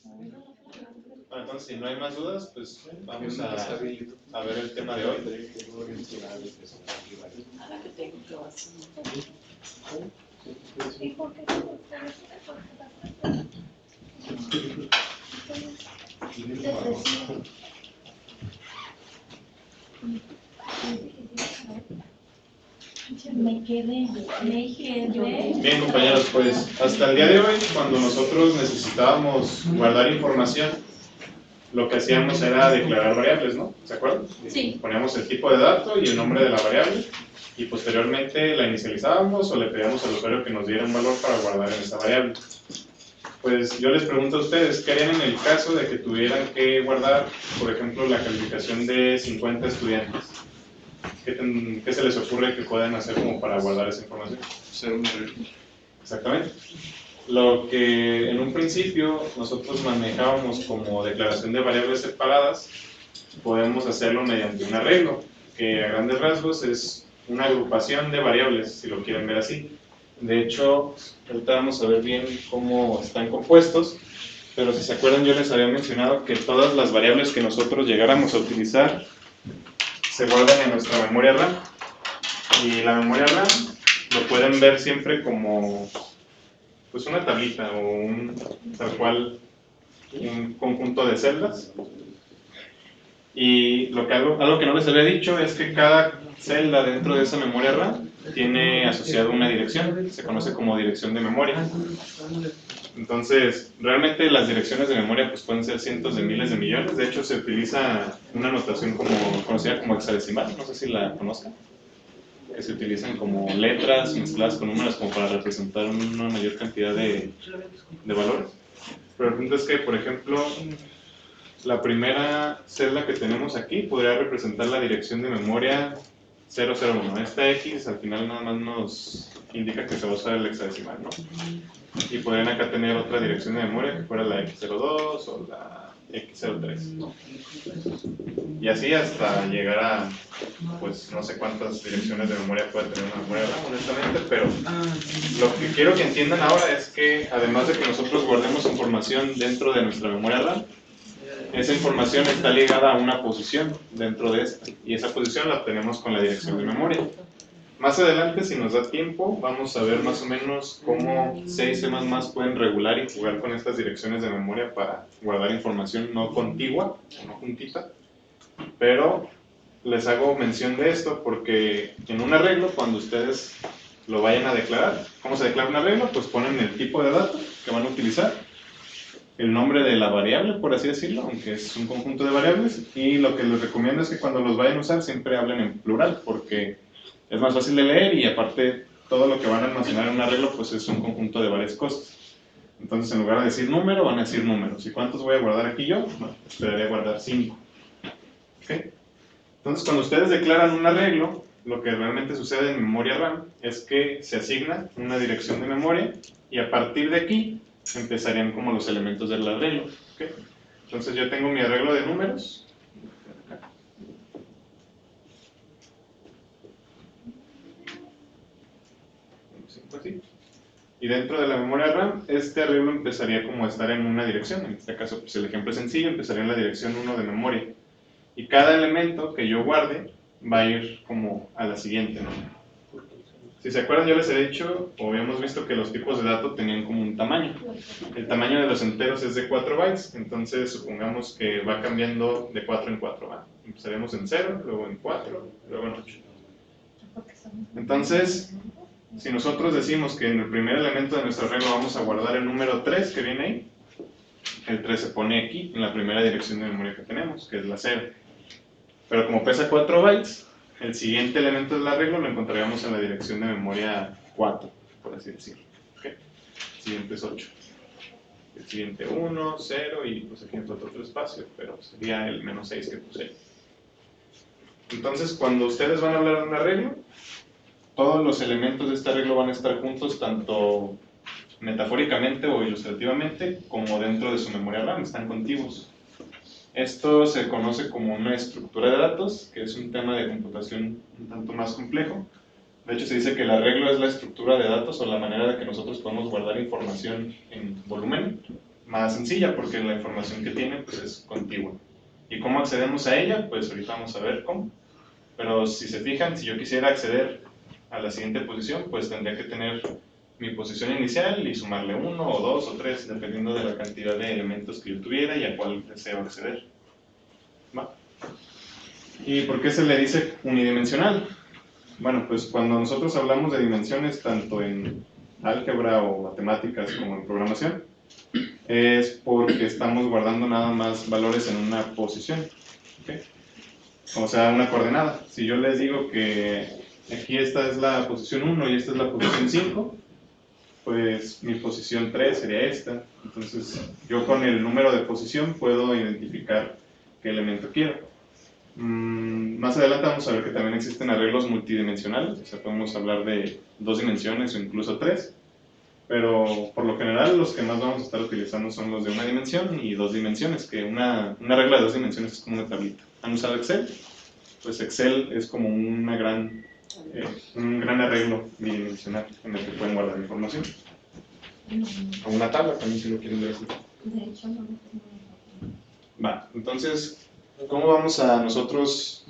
Bueno, entonces, si no hay más dudas, pues vamos a ver el tema de hoy. Bien, compañeros, pues hasta el día de hoy, cuando nosotros necesitábamos guardar información, lo que hacíamos era declarar variables, ¿no? ¿Se acuerdan? Sí. Poníamos el tipo de dato y el nombre de la variable y posteriormente la inicializábamos o le pedíamos al usuario que nos diera un valor para guardar en esa variable. Pues yo les pregunto a ustedes, ¿qué harían en el caso de que tuvieran que guardar, por ejemplo, la calificación de 50 estudiantes? ¿Qué se les ocurre que puedan hacer como para guardar esa información? Hacer un arreglo. Exactamente. Lo que en un principio nosotros manejábamos como declaración de variables separadas, podemos hacerlo mediante un arreglo, que a grandes rasgos es una agrupación de variables, si lo quieren ver así. De hecho, ahorita vamos a ver bien cómo están compuestos, pero si se acuerdan yo les había mencionado que todas las variables que nosotros llegáramos a utilizar se guardan en nuestra memoria RAM. Y la memoria RAM lo pueden ver siempre como pues una tablita o tal cual un conjunto de celdas. Y algo que no les había dicho es que cada celda dentro de esa memoria RAM tiene asociado una dirección, se conoce como dirección de memoria. Entonces, realmente las direcciones de memoria pues pueden ser cientos de miles de millones. De hecho, se utiliza una notación conocida como hexadecimal, no sé si la conozcan, que se utilizan como letras mezcladas con números como para representar una mayor cantidad de valores. Pero el punto es que, por ejemplo, la primera celda que tenemos aquí podría representar la dirección de memoria 001. Esta X al final nada más nos indica que se va a usar el hexadecimal, ¿no? Y podrían acá tener otra dirección de memoria que fuera la X02 o la X03. Y así hasta llegar a, pues no sé cuántas direcciones de memoria puede tener una memoria RAM, honestamente, pero lo que quiero que entiendan ahora es que además de que nosotros guardemos información dentro de nuestra memoria RAM, esa información está ligada a una posición dentro de esta, y esa posición la obtenemos con la dirección de memoria. Más adelante, si nos da tiempo, vamos a ver más o menos cómo C y C++ pueden regular y jugar con estas direcciones de memoria para guardar información no contigua, o no juntita, pero les hago mención de esto porque en un arreglo, cuando ustedes lo vayan a declarar, ¿cómo se declara un arreglo? Pues ponen el tipo de dato que van a utilizar, el nombre de la variable, por así decirlo, aunque es un conjunto de variables, y lo que les recomiendo es que cuando los vayan a usar siempre hablen en plural, porque es más fácil de leer y aparte todo lo que van a almacenar en un arreglo pues es un conjunto de varias cosas. Entonces en lugar de decir número, van a decir números. ¿Y cuántos voy a guardar aquí yo? Bueno, esperaré guardar 5. ¿Okay? Entonces cuando ustedes declaran un arreglo, lo que realmente sucede en memoria RAM es que se asigna una dirección de memoria y a partir de aquí empezarían como los elementos del arreglo. ¿Okay? Entonces yo tengo mi arreglo de números. Y dentro de la memoria RAM, este arreglo empezaría como a estar en una dirección. En este caso, pues el ejemplo es sencillo, empezaría en la dirección 1 de memoria. Y cada elemento que yo guarde va a ir como a la siguiente, ¿no? Si se acuerdan, yo les he dicho, o habíamos visto que los tipos de datos tenían como un tamaño. El tamaño de los enteros es de 4 bytes, entonces supongamos que va cambiando de 4 en 4, ¿va? Empezaremos en 0, luego en 4, luego en 8. Entonces, si nosotros decimos que en el primer elemento de nuestro arreglo vamos a guardar el número 3 que viene ahí, el 3 se pone aquí, en la primera dirección de memoria que tenemos, que es la 0. Pero como pesa 4 bytes, el siguiente elemento del arreglo lo encontraríamos en la dirección de memoria 4, por así decirlo. ¿Okay? El siguiente es 8. El siguiente 1, 0 y pues aquí entra otro espacio, pero sería el menos 6 que puse ahí. Entonces, cuando ustedes van a hablar de un arreglo, todos los elementos de este arreglo van a estar juntos, tanto metafóricamente o ilustrativamente, como dentro de su memoria RAM, están contiguos. Esto se conoce como una estructura de datos, que es un tema de computación un tanto más complejo. De hecho, se dice que el arreglo es la estructura de datos o la manera de que nosotros podemos guardar información en volumen, más sencilla porque la información que tiene pues es contigua. ¿Y cómo accedemos a ella? Pues ahorita vamos a ver cómo. Pero si se fijan, si yo quisiera acceder a la siguiente posición, pues tendría que tener mi posición inicial y sumarle 1 o 2 o 3, dependiendo de la cantidad de elementos que yo tuviera y a cuál deseo acceder. ¿Va? ¿Y por qué se le dice unidimensional? Bueno, pues cuando nosotros hablamos de dimensiones, tanto en álgebra o matemáticas como en programación, es porque estamos guardando nada más valores en una posición, ¿okay? O sea, una coordenada. Si yo les digo que aquí esta es la posición 1 y esta es la posición 5, pues mi posición 3 sería esta. Entonces, yo con el número de posición puedo identificar qué elemento quiero. Más adelante vamos a ver que también existen arreglos multidimensionales, o sea, podemos hablar de 2 dimensiones o incluso 3, pero por lo general los que más vamos a estar utilizando son los de 1 dimensión y 2 dimensiones, que una regla de 2 dimensiones es como una tablita. ¿Han usado Excel? Pues Excel es como un gran arreglo bidimensional en el que pueden guardar información. O una tabla también si lo quieren ver así. De hecho, no. Va, entonces, ¿cómo vamos a nosotros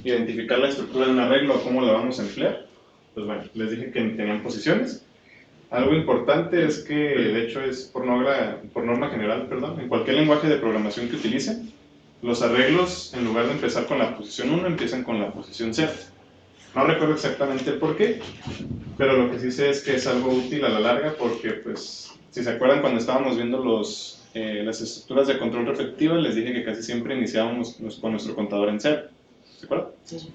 identificar la estructura de un arreglo o cómo la vamos a emplear? Pues bueno, les dije que tenían posiciones. Algo importante es que, de hecho, es por norma general, en cualquier lenguaje de programación que utilicen, los arreglos, en lugar de empezar con la posición 1, empiezan con la posición 0. No recuerdo exactamente el por qué, pero lo que sí sé es que es algo útil a la larga porque, pues, si se acuerdan cuando estábamos viendo las estructuras de control repetitiva, les dije que casi siempre iniciábamos con nuestro contador en 0. ¿Se acuerdan? Sí.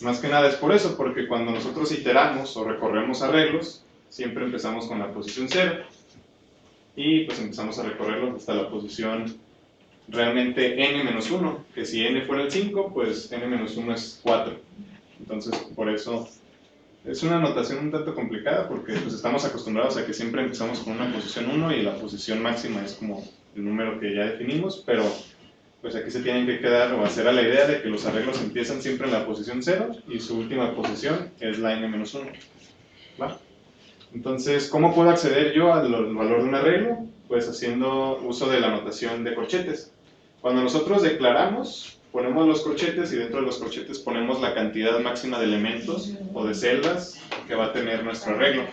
Más que nada es por eso, porque cuando nosotros iteramos o recorremos arreglos, siempre empezamos con la posición 0 y pues empezamos a recorrerlos hasta la posición realmente n-1, que si n fuera el 5, pues n-1 es 4. Entonces, por eso es una notación un tanto complicada porque pues, estamos acostumbrados a que siempre empezamos con una posición 1 y la posición máxima es como el número que ya definimos, pero pues aquí se tienen que quedar o hacer a la idea de que los arreglos empiezan siempre en la posición 0 y su última posición es la n-1. ¿Va? Entonces, ¿cómo puedo acceder yo al valor de un arreglo? Pues haciendo uso de la notación de corchetes. Cuando nosotros declaramos, ponemos los corchetes y dentro de los corchetes ponemos la cantidad máxima de elementos o de celdas que va a tener nuestro arreglo.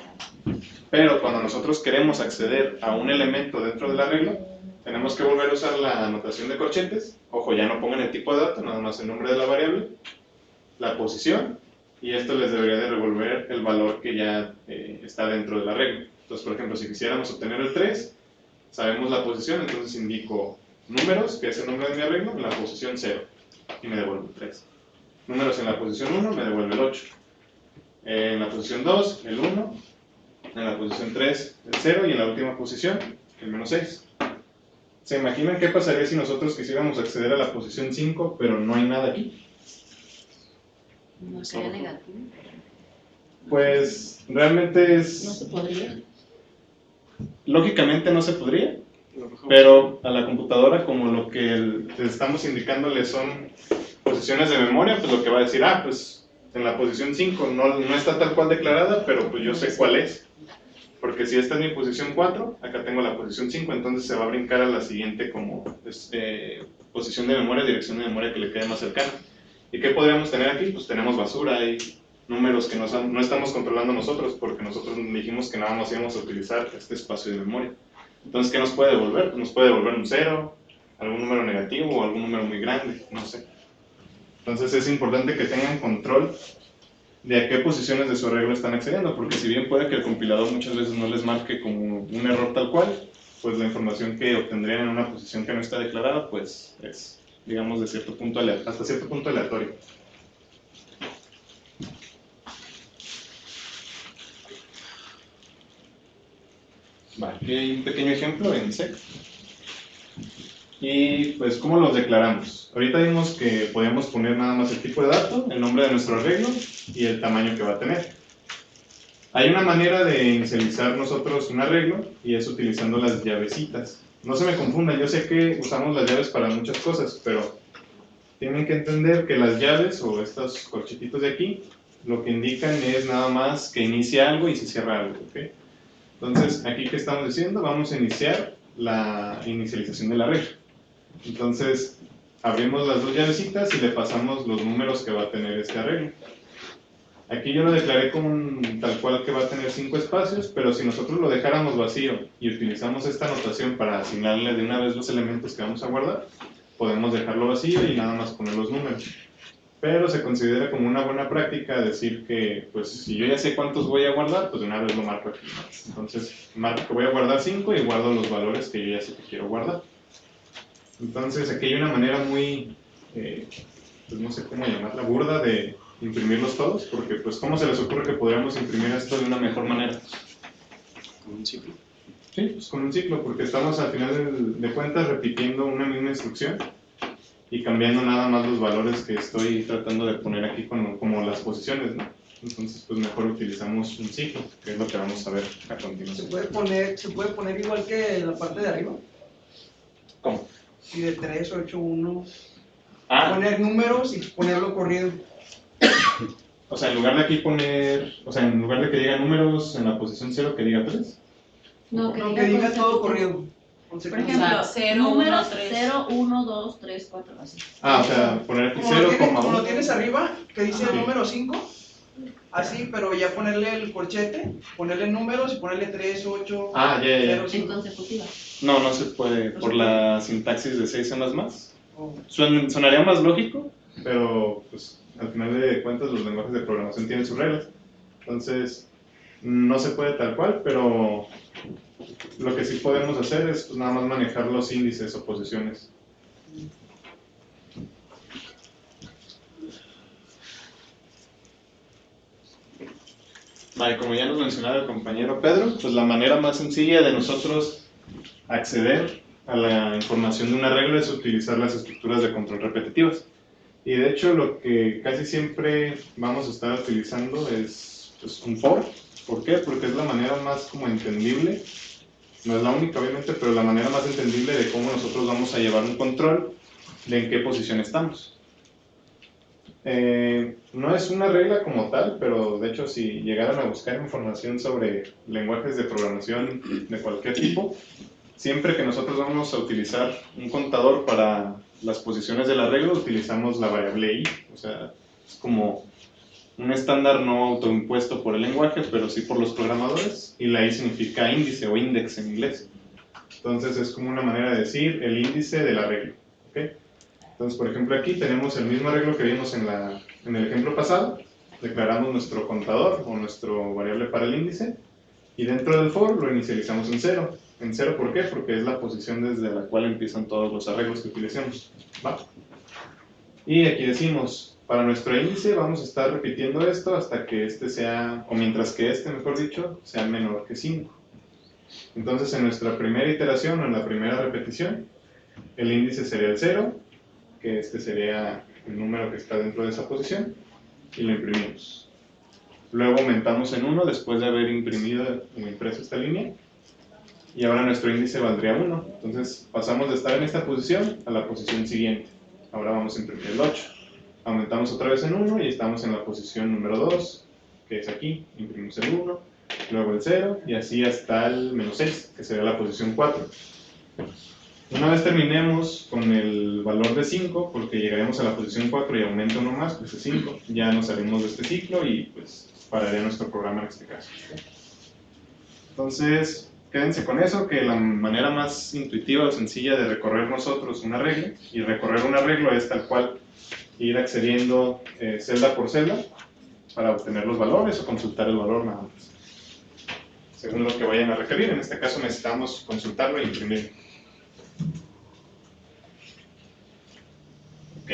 Pero cuando nosotros queremos acceder a un elemento dentro del arreglo, tenemos que volver a usar la notación de corchetes. Ojo, ya no pongan el tipo de dato, nada más el nombre de la variable, la posición, y esto les debería de revolver el valor que ya está dentro del arreglo. Entonces, por ejemplo, si quisiéramos obtener el 3, sabemos la posición, entonces indico números, que es el nombre de mi arreglo, en la posición 0, y me devuelve el 3. Números en la posición 1, me devuelve el 8. En la posición 2, el 1. En la posición 3, el 0. Y en la última posición, el menos 6. ¿Se imaginan qué pasaría si nosotros quisiéramos acceder a la posición 5, pero no hay nada aquí? No sería negativo. Pues realmente es... No se podría. Lógicamente no se podría, pero a la computadora, como lo que le estamos indicándole son posiciones de memoria, pues lo que va a decir, pues en la posición 5 no está tal cual declarada, pero pues yo sé cuál es. Porque si esta es mi posición 4, acá tengo la posición 5, entonces se va a brincar a la siguiente como posición de memoria, dirección de memoria que le quede más cercana. ¿Y qué podríamos tener aquí? Pues tenemos basura y números que no estamos controlando nosotros, porque nosotros dijimos que nada más íbamos a utilizar este espacio de memoria. Entonces, ¿qué nos puede devolver? Pues nos puede devolver un 0, algún número negativo o algún número muy grande, no sé. Entonces es importante que tengan control de a qué posiciones de su arreglo están accediendo, porque si bien puede que el compilador muchas veces no les marque como un error tal cual, pues la información que obtendrían en una posición que no está declarada, pues es, digamos, hasta cierto punto aleatorio. Vale, aquí hay un pequeño ejemplo en C. Y pues, ¿cómo los declaramos? Ahorita vimos que podíamos poner nada más el tipo de dato, el nombre de nuestro arreglo y el tamaño que va a tener. Hay una manera de inicializar nosotros un arreglo y es utilizando las llavecitas. No se me confundan, yo sé que usamos las llaves para muchas cosas, pero tienen que entender que las llaves o estos corchetitos de aquí lo que indican es nada más que inicia algo y se cierra algo, ¿ok? Entonces, aquí, ¿qué estamos diciendo? Vamos a iniciar la inicialización del arreglo. Entonces, abrimos las dos llavecitas y le pasamos los números que va a tener este arreglo. Aquí yo lo declaré como tal cual que va a tener 5 espacios, pero si nosotros lo dejáramos vacío y utilizamos esta notación para asignarle de una vez los elementos que vamos a guardar, podemos dejarlo vacío y nada más poner los números. Pero se considera como una buena práctica decir que, pues, si yo ya sé cuántos voy a guardar, pues de una vez lo marco aquí. Entonces, marco que voy a guardar 5 y guardo los valores que yo ya sé que quiero guardar. Entonces, aquí hay una manera muy, pues no sé cómo llamarla, burda de imprimirlos todos, porque, pues, ¿cómo se les ocurre que podríamos imprimir esto de una mejor manera? ¿Con un ciclo? Sí, pues con un ciclo, porque estamos al final de cuentas repitiendo una misma instrucción y cambiando nada más los valores que estoy tratando de poner aquí como las posiciones, ¿no? Entonces, pues mejor utilizamos un ciclo, que es lo que vamos a ver a continuación. ¿Se puede poner igual que la parte de arriba? ¿Cómo? Y de 3, 8, 1. Ah, Poner números y ponerlo corrido. o sea, en lugar de aquí poner, o sea, en lugar de que diga números en la posición 0, que diga 3. No, No, que diga todo corrido. Por ejemplo, Cero, números 1, 3. 0, 1, 2, 3, 4, así. Ah, o sea, poner aquí Como 0, como lo 1. tienes arriba, que dice Sí. el número 5, así, pero ya ponerle el corchete, ponerle números y ponerle 3, 8, Ah, ya, ya, ya. 0, En 5. consecutiva. No se puede, por la sintaxis de 6 más. Oh. Sonaría más lógico, pero pues al final de cuentas los lenguajes de programación tienen sus reglas. Entonces, no se puede tal cual, pero lo que sí podemos hacer es pues, nada más manejar los índices o posiciones. Vale, como ya nos mencionaba el compañero Pedro, pues la manera más sencilla de nosotros acceder a la información de un arreglo es utilizar las estructuras de control repetitivas. Y de hecho lo que casi siempre vamos a estar utilizando es pues, un for. ¿Por qué? Porque es la manera más como entendible, no es la única obviamente, pero la manera más entendible de cómo nosotros vamos a llevar un control de en qué posición estamos. No es una regla como tal, pero de hecho si llegaran a buscar información sobre lenguajes de programación de cualquier tipo, siempre que nosotros vamos a utilizar un contador para las posiciones del arreglo, utilizamos la variable i, o sea, es como un estándar no autoimpuesto por el lenguaje, pero sí por los programadores, y la i significa índice o index en inglés. Entonces es como una manera de decir el índice del arreglo, ¿ok? Entonces, por ejemplo, aquí tenemos el mismo arreglo que vimos en el ejemplo pasado, declaramos nuestro contador o nuestro variable para el índice, y dentro del for lo inicializamos en 0. ¿En 0 por qué? Porque es la posición desde la cual empiezan todos los arreglos que utilicemos, ¿va? Y aquí decimos, para nuestro índice vamos a estar repitiendo esto hasta que este sea, o mientras que este, mejor dicho, sea menor que 5. Entonces, en nuestra primera iteración, o en la primera repetición, el índice sería el 0, que este sería el número que está dentro de esa posición, y lo imprimimos. Luego aumentamos en 1 después de haber imprimido o impreso esta línea, y ahora nuestro índice valdría 1. Entonces pasamos de estar en esta posición a la posición siguiente. Ahora vamos a imprimir el 8. Aumentamos otra vez en 1 y estamos en la posición número 2, que es aquí. Imprimimos el 1, luego el 0 y así hasta el menos 6, que sería la posición 4. Una vez terminemos con el valor de 5, porque llegaremos a la posición 4 y aumenta uno más, pues es 5, ya nos salimos de este ciclo y pues pararía nuestro programa en este caso. Entonces, quédense con eso, que la manera más intuitiva o sencilla de recorrer nosotros un arreglo, y recorrer un arreglo es tal cual ir accediendo celda por celda para obtener los valores o consultar el valor nada más, según lo que vayan a requerir. En este caso necesitamos consultarlo e imprimirlo. Ok.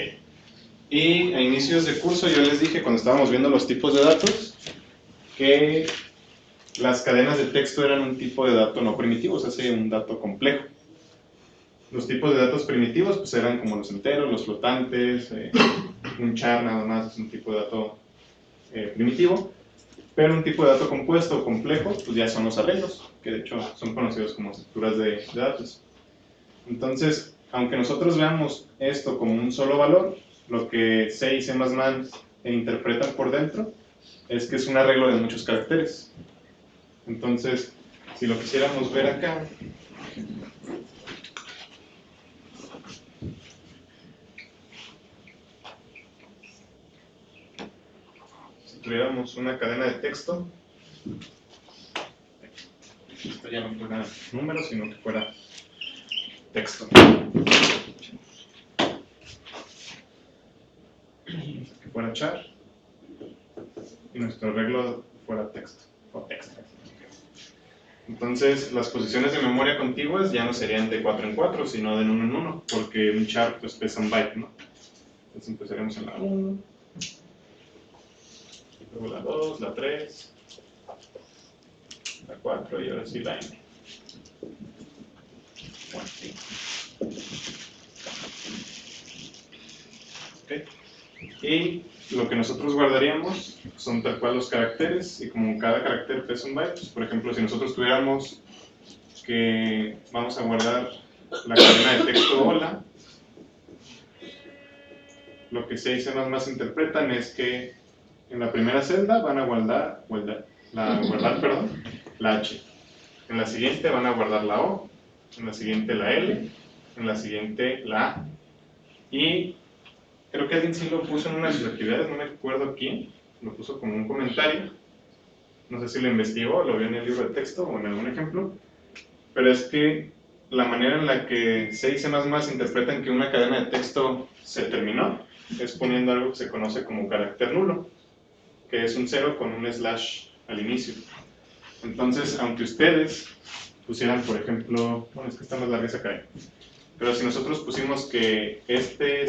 Y a inicios de curso yo les dije, cuando estábamos viendo los tipos de datos, que las cadenas de texto eran un tipo de dato no primitivo, o sea, un dato complejo. Los tipos de datos primitivos pues eran como los enteros, los flotantes, un char nada más es un tipo de dato primitivo, pero un tipo de dato compuesto o complejo pues ya son los arreglos, que de hecho son conocidos como estructuras de datos. Entonces, aunque nosotros veamos esto como un solo valor, lo que C y C++ interpretan por dentro es que es un arreglo de muchos caracteres. Entonces, si lo quisiéramos ver acá, tuviéramos una cadena de texto, esto ya no fuera número, sino que fuera texto. Que fuera char y nuestro arreglo fuera texto o texto. Entonces las posiciones de memoria contiguas ya no serían de 4 en 4, sino de 1 en 1, porque un char pues pesa un byte, ¿no? Entonces empezaremos en la 1, luego la 2, la 3, la 4 y ahora sí la n. Bueno, sí. Okay. Y lo que nosotros guardaríamos son tal cual los caracteres, y como cada carácter pesa un byte, pues por ejemplo si nosotros tuviéramos que vamos a guardar la cadena de texto hola, lo que C y C++ interpretan es que en la primera celda van a guardar la H, en la siguiente van a guardar la O, en la siguiente la L, en la siguiente la A, y creo que alguien sí lo puso en una de sus actividades, no me acuerdo quién, lo puso como un comentario, no sé si lo investigó, lo vio en el libro de texto o en algún ejemplo, pero es que la manera en la que C y C++ interpretan que una cadena de texto se terminó es poniendo algo que se conoce como carácter nulo, que es un 0 con un slash al inicio. Entonces, aunque ustedes pusieran, por ejemplo, bueno, es que está más larga esa cadena, pero si nosotros pusimos que este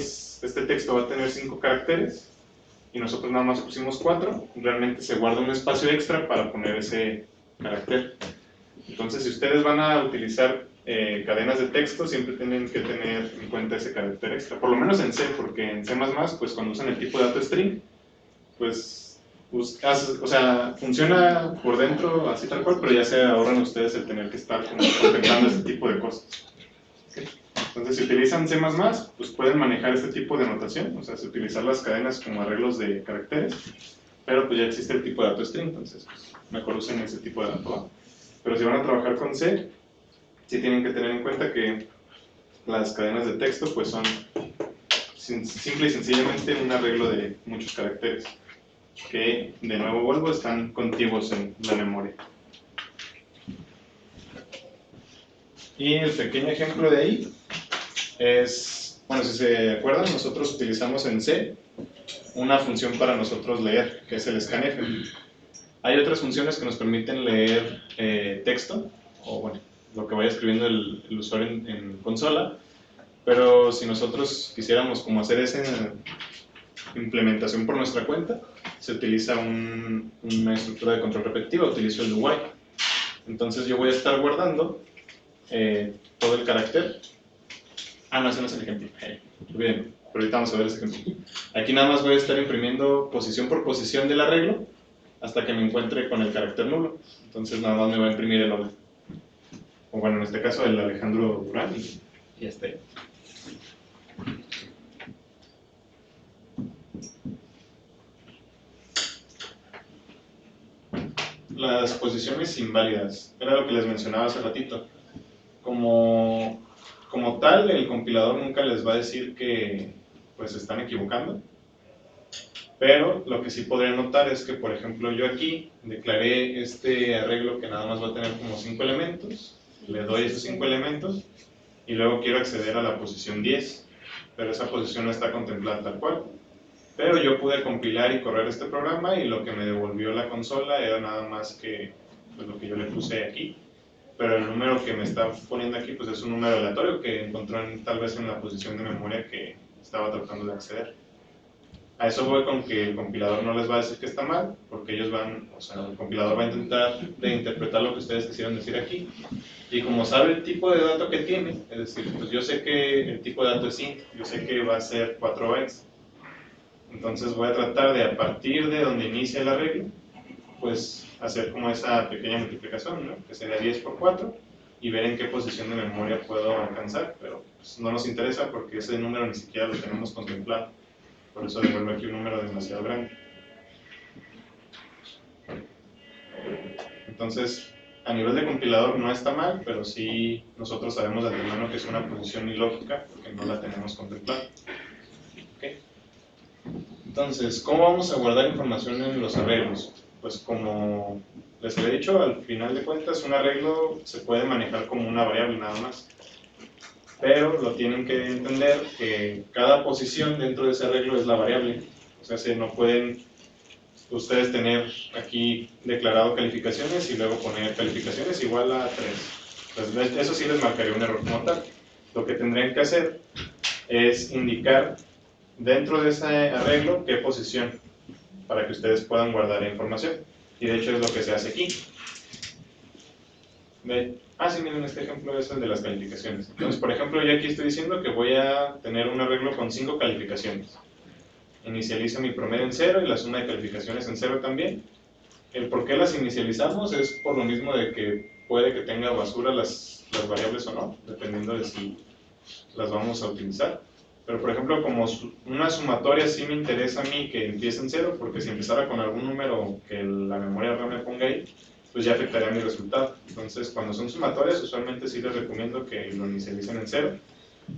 texto va a tener 5 caracteres y nosotros nada más pusimos 4, realmente se guarda un espacio extra para poner ese carácter. Entonces, si ustedes van a utilizar cadenas de texto, siempre tienen que tener en cuenta ese carácter extra, por lo menos en C, porque en C++, pues cuando usan el tipo de dato string, pues, o sea, funciona por dentro así tal cual, pero ya se ahorran ustedes el tener que estar como contemplando este tipo de cosas. ¿Sí? Entonces, si utilizan C++, pues pueden manejar este tipo de notación, o sea, utilizar las cadenas como arreglos de caracteres, pero pues ya existe el tipo de dato string, entonces pues, mejor usen ese tipo de dato, ¿no? Pero si van a trabajar con C, sí tienen que tener en cuenta que las cadenas de texto pues son simple y sencillamente un arreglo de muchos caracteres que, de nuevo vuelvo, están contiguos en la memoria. Y el pequeño ejemplo de ahí es, bueno, si se acuerdan, nosotros utilizamos en C una función para nosotros leer, que es el scanf. Hay otras funciones que nos permiten leer texto, o bueno, lo que vaya escribiendo el usuario en consola, pero si nosotros quisiéramos como hacer esa implementación por nuestra cuenta, se utiliza una estructura de control repetitiva, utilizo el do-while. Entonces yo voy a estar guardando todo el carácter. Ah, no, ese no es el ejemplo. Bien, pero ahorita vamos a ver ese ejemplo. Aquí nada más voy a estar imprimiendo posición por posición del arreglo hasta que me encuentre con el carácter nulo. Entonces nada más me va a imprimir el hola. O bueno, en este caso el Alejandro Durán y ya está. Las posiciones inválidas, era lo que les mencionaba hace ratito. Como tal, el compilador nunca les va a decir que pues se están equivocando, pero lo que sí podría notar es que, por ejemplo, yo aquí declaré este arreglo que nada más va a tener como 5 elementos, le doy esos 5 elementos y luego quiero acceder a la posición 10, pero esa posición no está contemplada tal cual. Pero yo pude compilar y correr este programa y lo que me devolvió la consola era nada más que pues, lo que yo le puse aquí. Pero el número que me está poniendo aquí pues es un número aleatorio que encontró tal vez en la posición de memoria que estaba tratando de acceder. A eso voy con que el compilador no les va a decir que está mal, porque ellos el compilador va a intentar de interpretar lo que ustedes quisieron decir aquí. Y como sabe el tipo de dato que tiene, es decir, pues yo sé que el tipo de dato es int, yo sé que va a ser 4 bytes. Entonces voy a tratar de, a partir de donde inicia el arreglo, pues hacer como esa pequeña multiplicación, ¿no? Que sería 10 por 4, y ver en qué posición de memoria puedo alcanzar, pero pues, no nos interesa porque ese número ni siquiera lo tenemos contemplado. Por eso devuelvo aquí un número demasiado grande. Entonces, a nivel de compilador no está mal, pero sí nosotros sabemos de antemano que es una posición ilógica porque no la tenemos contemplada. ¿Okay? Entonces, ¿cómo vamos a guardar información en los arreglos? Pues como les había dicho, al final de cuentas un arreglo se puede manejar como una variable nada más. Pero lo tienen que entender que cada posición dentro de ese arreglo es la variable. O sea, no pueden ustedes tener aquí declarado calificaciones y luego poner calificaciones igual a 3. Pues eso sí les marcaría un error como tal. Lo que tendrían que hacer es indicar dentro de ese arreglo qué posición, para que ustedes puedan guardar la información. Y de hecho es lo que se hace aquí. Sí, miren, este ejemplo es el de las calificaciones. Entonces, por ejemplo, yo aquí estoy diciendo que voy a tener un arreglo con 5 calificaciones. Inicializo mi promedio en 0 y la suma de calificaciones en 0 también. El por qué las inicializamos es por lo mismo de que puede que tenga basura las variables o no, dependiendo de si las vamos a utilizar. Pero por ejemplo, como una sumatoria sí me interesa a mí que empiece en 0, porque si empezara con algún número que la memoria RAM me ponga ahí, pues ya afectaría mi resultado. Entonces, cuando son sumatorias, usualmente sí les recomiendo que lo inicialicen en 0.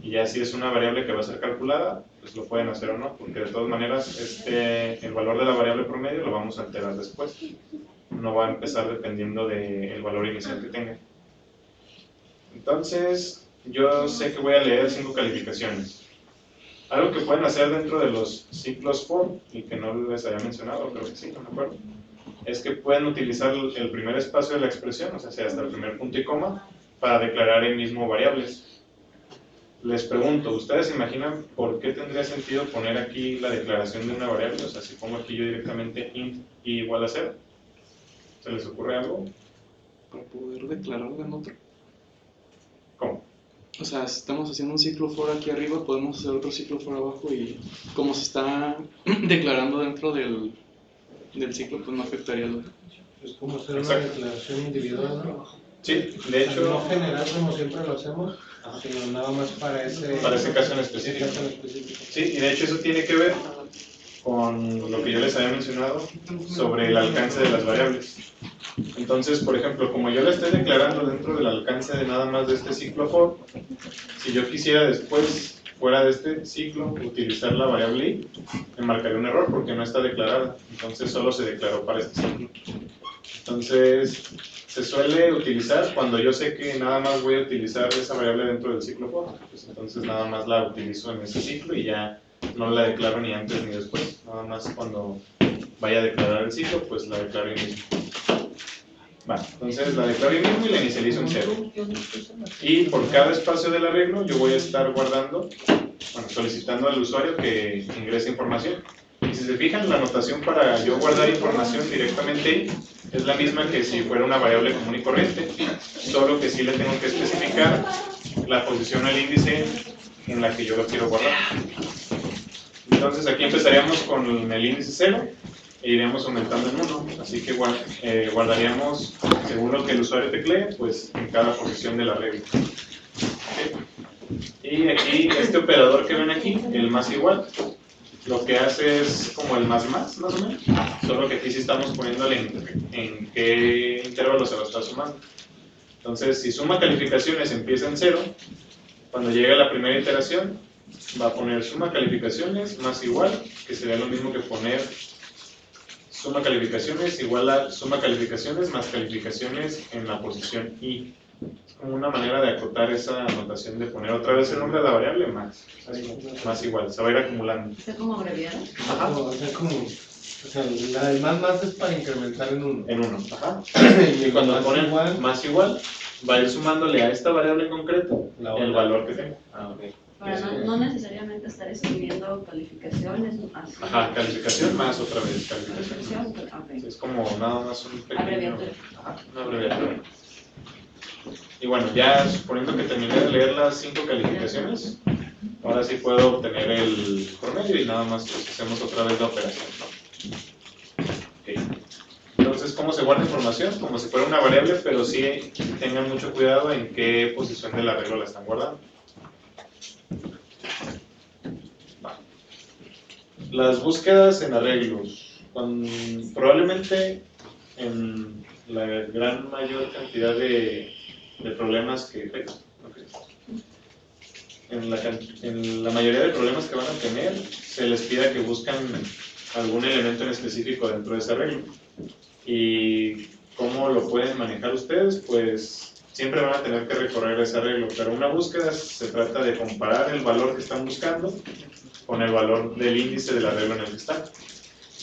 Y ya si es una variable que va a ser calculada, pues lo pueden hacer o no, porque de todas maneras el valor de la variable promedio lo vamos a alterar después. No va a empezar dependiendo del valor inicial que tenga. Entonces, yo sé que voy a leer 5 calificaciones. Algo que pueden hacer dentro de los ciclos for, y que no les había mencionado, creo que sí, no me acuerdo, es que pueden utilizar el primer espacio de la expresión, o sea, hasta el primer punto y coma, para declarar ahí mismo variables. Les pregunto, ¿ustedes imaginan por qué tendría sentido poner aquí la declaración de una variable? O sea, si pongo aquí yo directamente int y igual a 0, ¿se les ocurre algo? Para poder declararlo en otro. ¿Cómo? O sea, si estamos haciendo un ciclo for aquí arriba, podemos hacer otro ciclo for abajo y como se está declarando dentro del ciclo, pues no afectaría lo. Es como hacer Exacto. una declaración individual, ¿no? Sí, de hecho, no general como siempre lo hacemos, sino nada más para ese caso en específico. Sí, y de hecho eso tiene que ver con lo que yo les había mencionado sobre el alcance de las variables. Entonces, por ejemplo, como yo la estoy declarando dentro del alcance de nada más de este ciclo for, si yo quisiera después, fuera de este ciclo, utilizar la variable i, me marcaría un error porque no está declarada. Entonces solo se declaró para este ciclo. Entonces, se suele utilizar cuando yo sé que nada más voy a utilizar esa variable dentro del ciclo for, pues entonces nada más la utilizo en ese ciclo y ya no la declaro ni antes ni después, nada más cuando vaya a declarar el ciclo, pues la declaro ahí mismo. Vale, entonces la declaro ahí mismo y la inicializo en 0. Y por cada espacio del arreglo yo voy a estar guardando, solicitando al usuario que ingrese información. Y si se fijan, la anotación para yo guardar información directamente ahí es la misma que si fuera una variable común y corriente, solo que sí le tengo que especificar la posición al índice en la que yo lo quiero guardar. Entonces aquí empezaríamos con el índice 0 e iríamos aumentando en 1, así que guardaríamos según lo que el usuario teclee, pues en cada posición del arreglo. ¿Okay? Y aquí este operador que ven aquí, el más igual, lo que hace es como el más o menos, solo que aquí sí estamos poniéndole en qué intervalo se lo está sumando. Entonces, si suma calificaciones empieza en 0, cuando llega la primera iteración, va a poner suma calificaciones más igual, que sería lo mismo que poner suma calificaciones igual a suma calificaciones más calificaciones en la posición i. Es como una manera de acotar esa anotación de poner otra vez el nombre de la variable más igual, se va a ir acumulando. ¿Está como abreviado? Ajá. O sea, el más es para incrementar en 1. En 1, ajá. Y Y cuando más ponen igual, más igual, va a ir sumándole a esta variable en concreto el valor que tenga. Para no necesariamente estar escribiendo calificaciones, así. Ajá, calificación más otra vez calificación. Calificación, ok. Es como nada más un pequeño... Abreviatura. Ajá, una abreviatura. Y bueno, ya suponiendo que terminé de leer las 5 calificaciones, ahora sí puedo obtener el promedio y nada más pues, hacemos otra vez la operación, ¿no? Okay. Entonces, ¿cómo se guarda información? Como si fuera una variable, pero sí tengan mucho cuidado en qué posición del arreglo la están guardando. Vale. Las búsquedas en arreglos. Probablemente en la gran mayor cantidad de problemas que... en la mayoría de problemas que van a tener, se les pida que buscan algún elemento en específico dentro de ese arreglo. ¿Y cómo lo pueden manejar ustedes? Pues siempre van a tener que recorrer ese arreglo, pero una búsqueda se trata de comparar el valor que están buscando con el valor del índice del arreglo en el que están.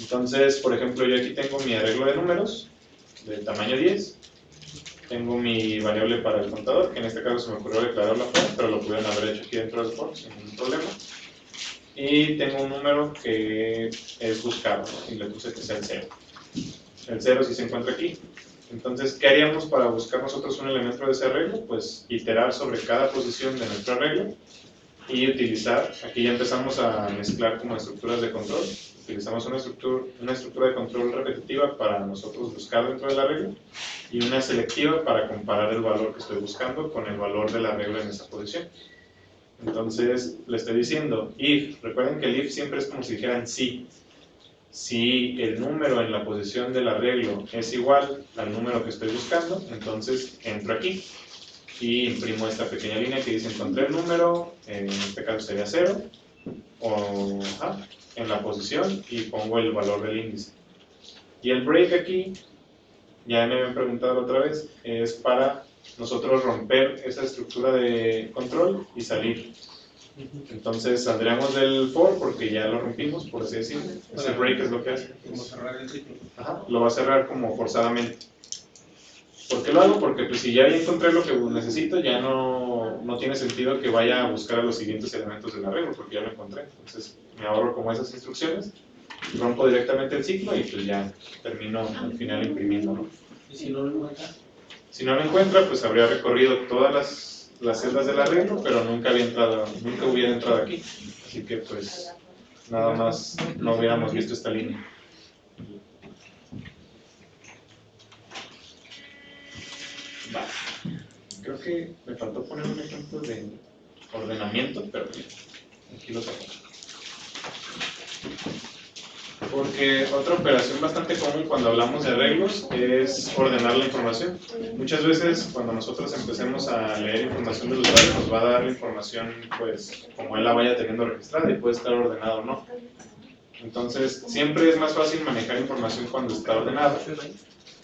Entonces, por ejemplo, yo aquí tengo mi arreglo de números de tamaño 10, tengo mi variable para el contador, que en este caso se me ocurrió declararla fuera, pero lo pudieron haber hecho aquí dentro del for sin ningún problema. Y tengo un número que es buscado, ¿no? Y le puse que sea el 0. El 0 sí se encuentra aquí. Entonces, ¿qué haríamos para buscar nosotros un elemento de ese arreglo? Pues iterar sobre cada posición de nuestro arreglo y utilizar, aquí ya empezamos a mezclar como estructuras de control. Utilizamos una estructura de control repetitiva para nosotros buscar dentro del arreglo y una selectiva para comparar el valor que estoy buscando con el valor del arreglo en esa posición. Entonces, le estoy diciendo if. Recuerden que el if siempre es como si dijeran sí. Si el número en la posición del arreglo es igual al número que estoy buscando, entonces entro aquí y imprimo esta pequeña línea que dice encontré el número, en este caso sería 0, o en la posición, y pongo el valor del índice. Y el break aquí, ya me habían preguntado otra vez, es para nosotros romper esa estructura de control y salir. Entonces saldríamos del for porque ya lo rompimos, por así decirlo. Ese break es lo que hace. Como cerrar el ciclo. Ajá, lo va a cerrar como forzadamente. ¿Por qué lo hago? Porque pues, si ya encontré lo que necesito, ya no tiene sentido que vaya a buscar a los siguientes elementos del arreglo, porque ya lo encontré. Entonces me ahorro como esas instrucciones, rompo directamente el ciclo y pues ya termino al final imprimiendo, ¿no? ¿Y si no lo encuentra? Si no lo encuentra, pues habría recorrido todas las celdas del arreglo, pero nunca hubiera entrado aquí. Así que pues nada más no hubiéramos visto esta línea. Vale. Creo que me faltó poner un ejemplo de ordenamiento, pero bien, aquí lo tengo. Porque otra operación bastante común cuando hablamos de arreglos es ordenar la información. Muchas veces cuando nosotros empecemos a leer información del usuario nos va a dar la información pues como él la vaya teniendo registrada y puede estar ordenada o no. Entonces siempre es más fácil manejar información cuando está ordenada.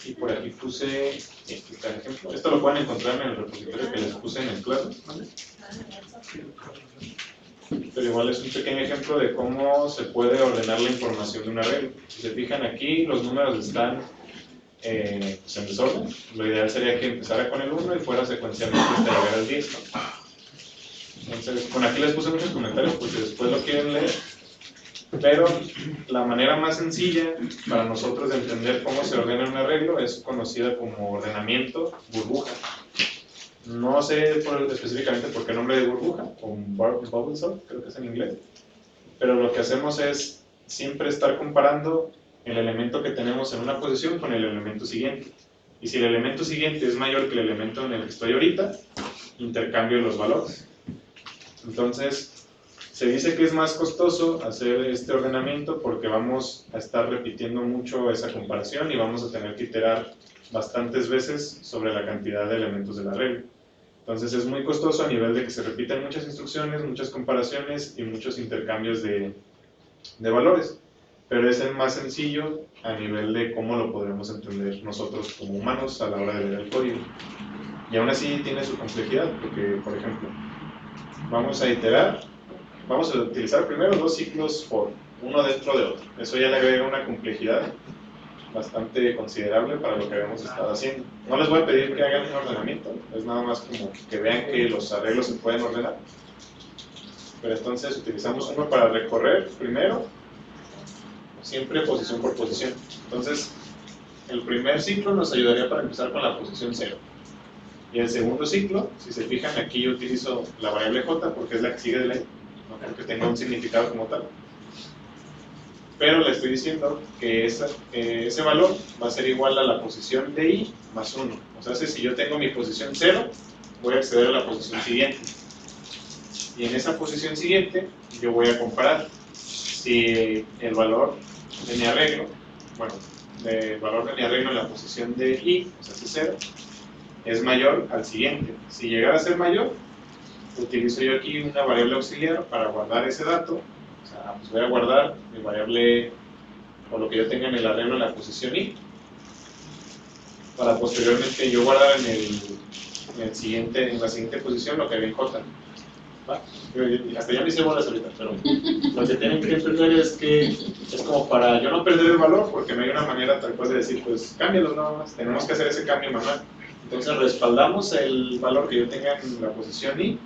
Y por aquí puse este ejemplo. Esto lo pueden encontrar en el repositorio que les puse en el clase. Pero igual es un pequeño ejemplo de cómo se puede ordenar la información de un arreglo. Si se fijan aquí, los números están pues en desorden. Lo ideal sería que empezara con el 1 y fuera secuencialmente hasta llegar al 10, ¿no? Entonces, bueno, aquí les puse muchos comentarios porque después lo quieren leer. Pero la manera más sencilla para nosotros de entender cómo se ordena un arreglo es conocida como ordenamiento burbuja. No sé específicamente por qué nombre de burbuja, o bubble sort, creo que es en inglés. Pero lo que hacemos es siempre estar comparando el elemento que tenemos en una posición con el elemento siguiente. Y si el elemento siguiente es mayor que el elemento en el que estoy ahorita, intercambio los valores. Entonces, se dice que es más costoso hacer este ordenamiento porque vamos a estar repitiendo mucho esa comparación y vamos a tener que iterar bastantes veces sobre la cantidad de elementos del arreglo. Entonces es muy costoso a nivel de que se repiten muchas instrucciones, muchas comparaciones y muchos intercambios de valores. Pero es el más sencillo a nivel de cómo lo podremos entender nosotros como humanos a la hora de leer el código. Y aún así tiene su complejidad porque, por ejemplo, vamos a iterar. Vamos a utilizar primero dos ciclos for, uno dentro de otro. Eso ya le agrega una complejidad bastante considerable para lo que habíamos estado haciendo. No les voy a pedir que hagan un ordenamiento, es nada más como que vean que los arreglos se pueden ordenar. Pero entonces utilizamos uno para recorrer primero, siempre posición por posición. Entonces, el primer ciclo nos ayudaría para empezar con la posición 0. Y el segundo ciclo, si se fijan, aquí yo utilizo la variable j porque es la que sigue de ley. No creo que tenga un significado como tal. Pero le estoy diciendo que ese valor va a ser igual a la posición de i más 1. O sea, si yo tengo mi posición 0, voy a acceder a la posición siguiente. Y en esa posición siguiente, yo voy a comparar si el valor de mi arreglo, el valor de mi arreglo en la posición de i, o sea, ese 0, es mayor al siguiente. Si llegara a ser mayor, utilizo yo aquí una variable auxiliar para guardar ese dato. O sea, pues voy a guardar mi variable o lo que yo tenga en el arreglo en la posición i, para posteriormente yo guardar en la siguiente posición lo que había en j. ¿Va? Hasta ya me hice bolas ahorita, pero lo que tienen que entender es que es como para yo no perder el valor, porque no hay una manera tal cual de decir, pues cámbialo nada más, tenemos que hacer ese cambio manual. Entonces respaldamos el valor que yo tenga en la posición i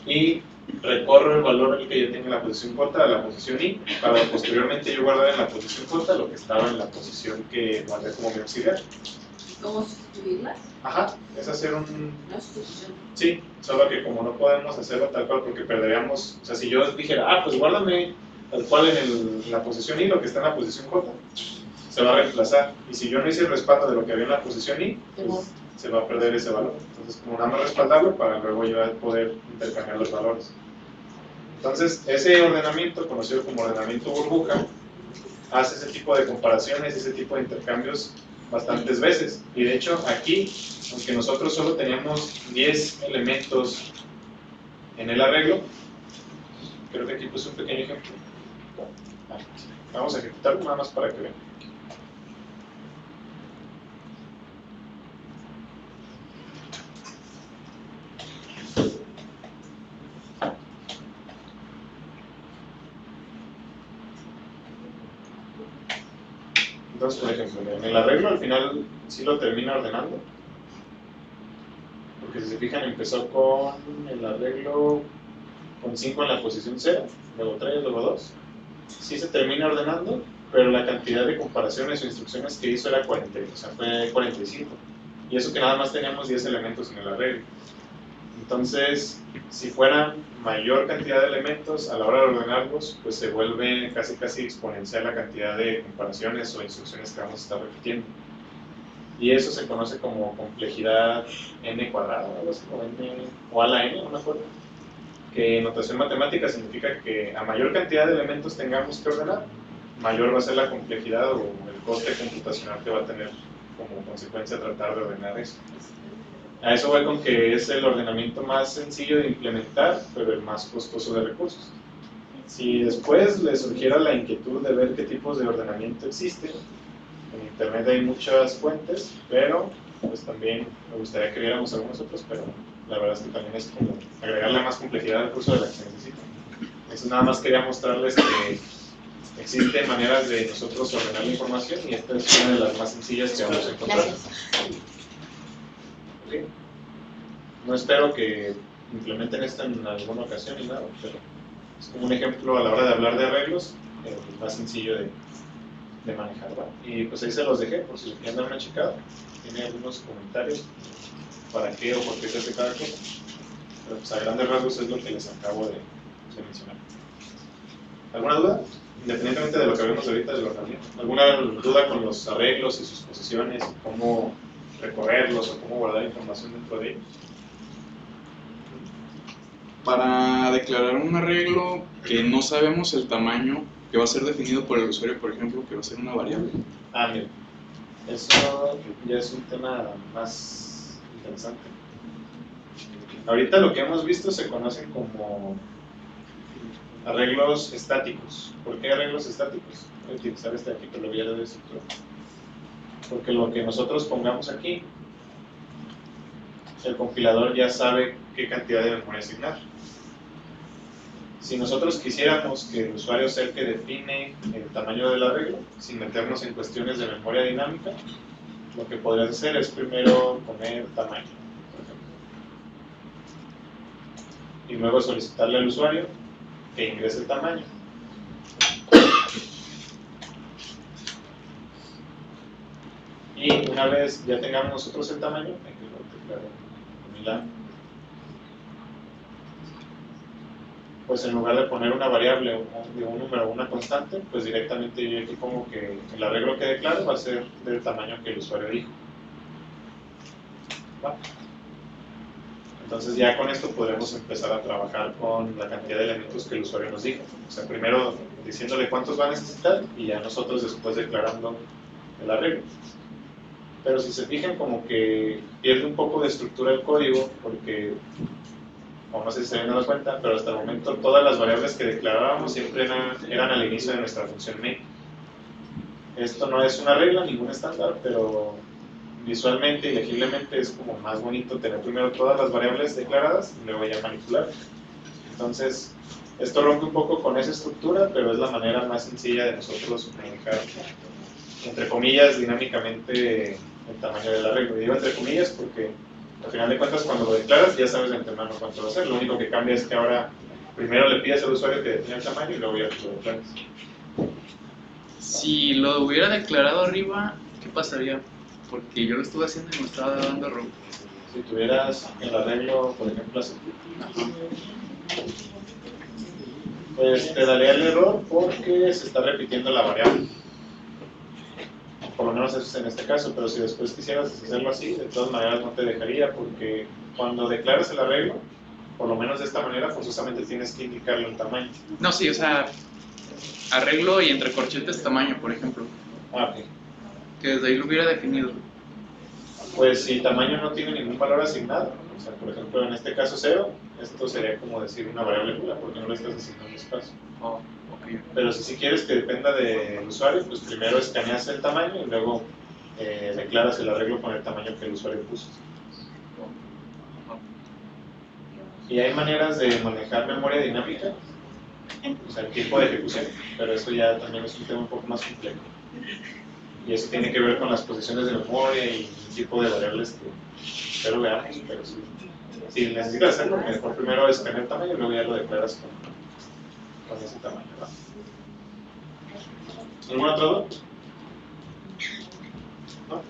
y recorro el valor que yo tenga en la posición j a la posición i, para posteriormente yo guardar en la posición j lo que estaba en la posición que guardé como mi auxiliar. ¿Cómo sustituirlas? Ajá, es hacer un... La sustitución. Sí, solo que como no podemos hacerlo tal cual porque perderíamos, o sea, si yo dijera, pues guárdame tal cual en la posición i lo que está en la posición j, se va a reemplazar. Y si yo no hice el respaldo de lo que había en la posición i, pues se va a perder ese valor. Entonces, como nada más respaldarlo para luego yo poder intercambiar los valores. Entonces, ese ordenamiento, conocido como ordenamiento burbuja, hace ese tipo de comparaciones, ese tipo de intercambios bastantes veces. Y de hecho, aquí, aunque nosotros solo teníamos 10 elementos en el arreglo, creo que aquí puse un pequeño ejemplo. Vamos a ejecutarlo nada más para que vean. Entonces, por ejemplo, en el arreglo al final sí lo termina ordenando, porque si se fijan empezó con el arreglo con 5 en la posición 0, luego 3, luego 2. Sí se termina ordenando, pero la cantidad de comparaciones o instrucciones que hizo era 40, o sea, fue 45. Y eso que nada más teníamos 10 elementos en el arreglo. Entonces, si fuera mayor cantidad de elementos a la hora de ordenarlos, pues se vuelve casi exponencial la cantidad de comparaciones o instrucciones que vamos a estar repitiendo. Y eso se conoce como complejidad n cuadrada, algo así, o a la n, no me acuerdo. Que en notación matemática significa que a mayor cantidad de elementos tengamos que ordenar, mayor va a ser la complejidad o el coste computacional que va a tener como consecuencia tratar de ordenar eso. A eso voy con que es el ordenamiento más sencillo de implementar, pero el más costoso de recursos. Si después les surgiera la inquietud de ver qué tipos de ordenamiento existen, en internet hay muchas fuentes, pero pues también me gustaría que viéramos algunos otros, pero la verdad es que también es como agregarle más complejidad al curso de la que se necesita. Eso nada más quería mostrarles que existen maneras de nosotros ordenar la información y esta es una de las más sencillas que vamos a encontrar. Gracias. ¿Okay? No espero que implementen esto en alguna ocasión ni nada, pero es como un ejemplo a la hora de hablar de arreglos, más sencillo de manejar. ¿Va? Y pues ahí se los dejé, por si le quieren dar una checada. Tiene algunos comentarios para qué o por qué se hace cada cosa. Pero pues a grandes rasgos es lo que les acabo de mencionar. ¿Alguna duda? Independientemente de lo que vemos ahorita del ordenamiento. ¿Alguna duda con los arreglos y sus posiciones, cómo recorrerlos o cómo guardar información dentro de ellos? Para declarar un arreglo que no sabemos el tamaño, que va a ser definido por el usuario, por ejemplo, que va a ser una variable. Mira, eso ya es un tema más interesante. Ahorita lo que hemos visto se conocen como arreglos estáticos. ¿Por qué arreglos estáticos? Voy a utilizar este aquí que lo voy a dar de estructura. Porque lo que nosotros pongamos aquí, el compilador ya sabe qué cantidad de memoria asignar. Si nosotros quisiéramos que el usuario sea el que define el tamaño del arreglo, sin meternos en cuestiones de memoria dinámica, lo que podrías hacer es primero poner tamaño, por ejemplo. Y luego solicitarle al usuario que ingrese el tamaño. Y una vez ya tengamos nosotros el tamaño, hay que declarar pues en lugar de poner una variable de un número o una constante, pues directamente yo aquí pongo que el arreglo que declaro va a ser del tamaño que el usuario dijo. ¿Va? Entonces ya con esto podremos empezar a trabajar con la cantidad de elementos que el usuario nos dijo. O sea, primero diciéndole cuántos va a necesitar y ya nosotros después declarando el arreglo. Pero si se fijan como que pierde un poco de estructura el código porque o no sé si se habían dado cuenta, pero hasta el momento todas las variables que declarábamos siempre eran al inicio de nuestra función main. Esto no es una regla, ningún estándar, pero visualmente y legiblemente es como más bonito tener primero todas las variables declaradas y luego ya manipular. Entonces, esto rompe un poco con esa estructura, pero es la manera más sencilla de nosotros manejar, entre comillas, dinámicamente el tamaño del arreglo. Y digo entre comillas porque al final de cuentas cuando lo declaras ya sabes de antemano cuánto va a ser. Lo único que cambia es que ahora primero le pides al usuario que defina el tamaño y luego ya lo declaras. Si lo hubiera declarado arriba, ¿qué pasaría? Porque yo lo estuve haciendo y me estaba dando error. Si tuvieras el arreglo, por ejemplo, así, pues te daría el error porque se está repitiendo la variable. Por lo menos eso es en este caso, pero si después quisieras hacerlo así, de todas maneras no te dejaría porque cuando declaras el arreglo, por lo menos de esta manera, forzosamente tienes que indicarle el tamaño. No, sí, o sea, arreglo y entre corchetes tamaño, por ejemplo. Ah, ok. Que desde ahí lo hubiera definido. Pues si tamaño no tiene ningún valor asignado, o sea, por ejemplo, en este caso 0, esto sería como decir una variable nula, porque no le estás asignando espacio. Oh, ok. Pero si quieres que dependa del usuario, pues primero escaneas el tamaño y luego declaras el arreglo con el tamaño que el usuario puso. Y hay maneras de manejar memoria dinámica, o sea, el tiempo de ejecución, pero eso ya también es un tema un poco más complejo. Y eso tiene que ver con las posiciones de memoria y un tipo de variables que espero veamos, pero sí. Si necesitas hacerlo, mejor primero escanear el tamaño y luego ya lo declaras con ese tamaño, ¿no? ¿Alguna otra duda? ¿No?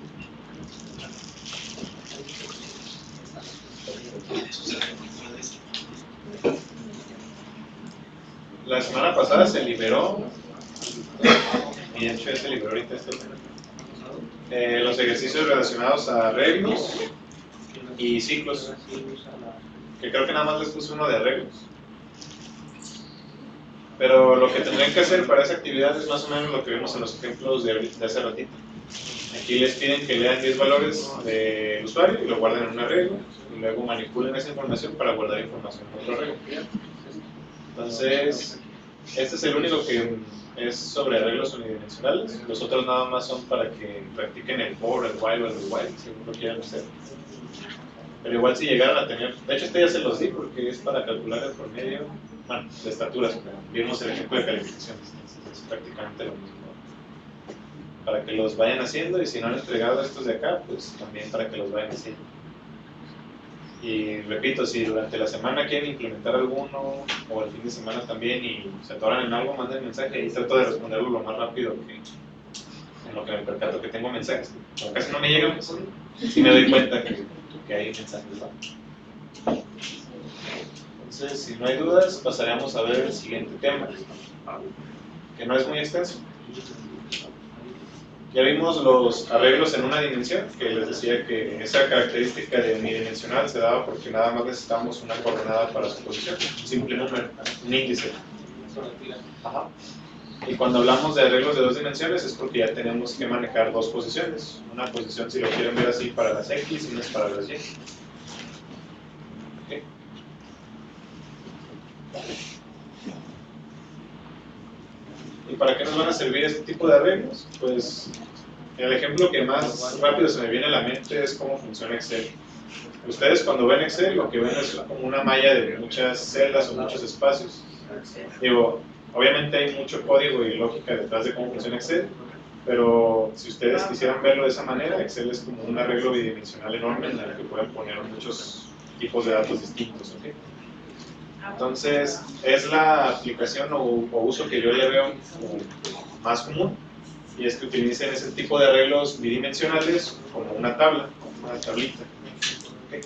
La semana pasada se liberó, y de hecho ya se liberó ahorita los ejercicios relacionados a arreglos y ciclos, que creo que nada más les puse uno de arreglos. Pero lo que tendrían que hacer para esa actividad es más o menos lo que vimos en los ejemplos de hace ratito. Aquí les piden que lean 10 valores del usuario y lo guarden en un arreglo y luego manipulen esa información para guardar información en otro arreglo. Entonces, este es el único que es sobre arreglos unidimensionales. Los otros nada más son para que practiquen el for, el while o el while, según lo quieran hacer. Pero igual si llegaran a tener, de hecho este ya se los di porque es para calcular el promedio, bueno, de estaturas, pero vimos el ejemplo de calificaciones, es prácticamente lo mismo. Para que los vayan haciendo y si no han entregado estos de acá, pues también para que los vayan haciendo. Y repito, si durante la semana quieren implementar alguno o el fin de semana también y se atoran en algo, manden mensaje y trato de responderlo lo más rápido que en lo que me percato que tengo mensajes. Como casi no me llegan, pues sí me doy cuenta que hay mensajes, ¿no? Entonces, si no hay dudas, pasaremos a ver el siguiente tema, que no es muy extenso. Ya vimos los arreglos en una dimensión, que les decía que esa característica de unidimensional se daba porque nada más necesitamos una coordenada para su posición, un simple número, un índice. Ajá. Y cuando hablamos de arreglos de dos dimensiones es porque ya tenemos que manejar dos posiciones. Una posición, si lo quieren ver así, para las X y una es para las Y. ¿Okay? ¿Y para qué nos van a servir este tipo de arreglos? Pues el ejemplo que más rápido se me viene a la mente es cómo funciona Excel. Ustedes cuando ven Excel lo que ven es como una malla de muchas celdas o muchos espacios. Digo, obviamente hay mucho código y lógica detrás de cómo funciona Excel, pero si ustedes quisieran verlo de esa manera, Excel es como un arreglo bidimensional enorme en el que pueden poner muchos tipos de datos distintos. ¿Okay? Entonces, es la aplicación o uso que yo le veo más común, y es que utilicen ese tipo de arreglos bidimensionales como una tabla, una tablita. ¿Okay?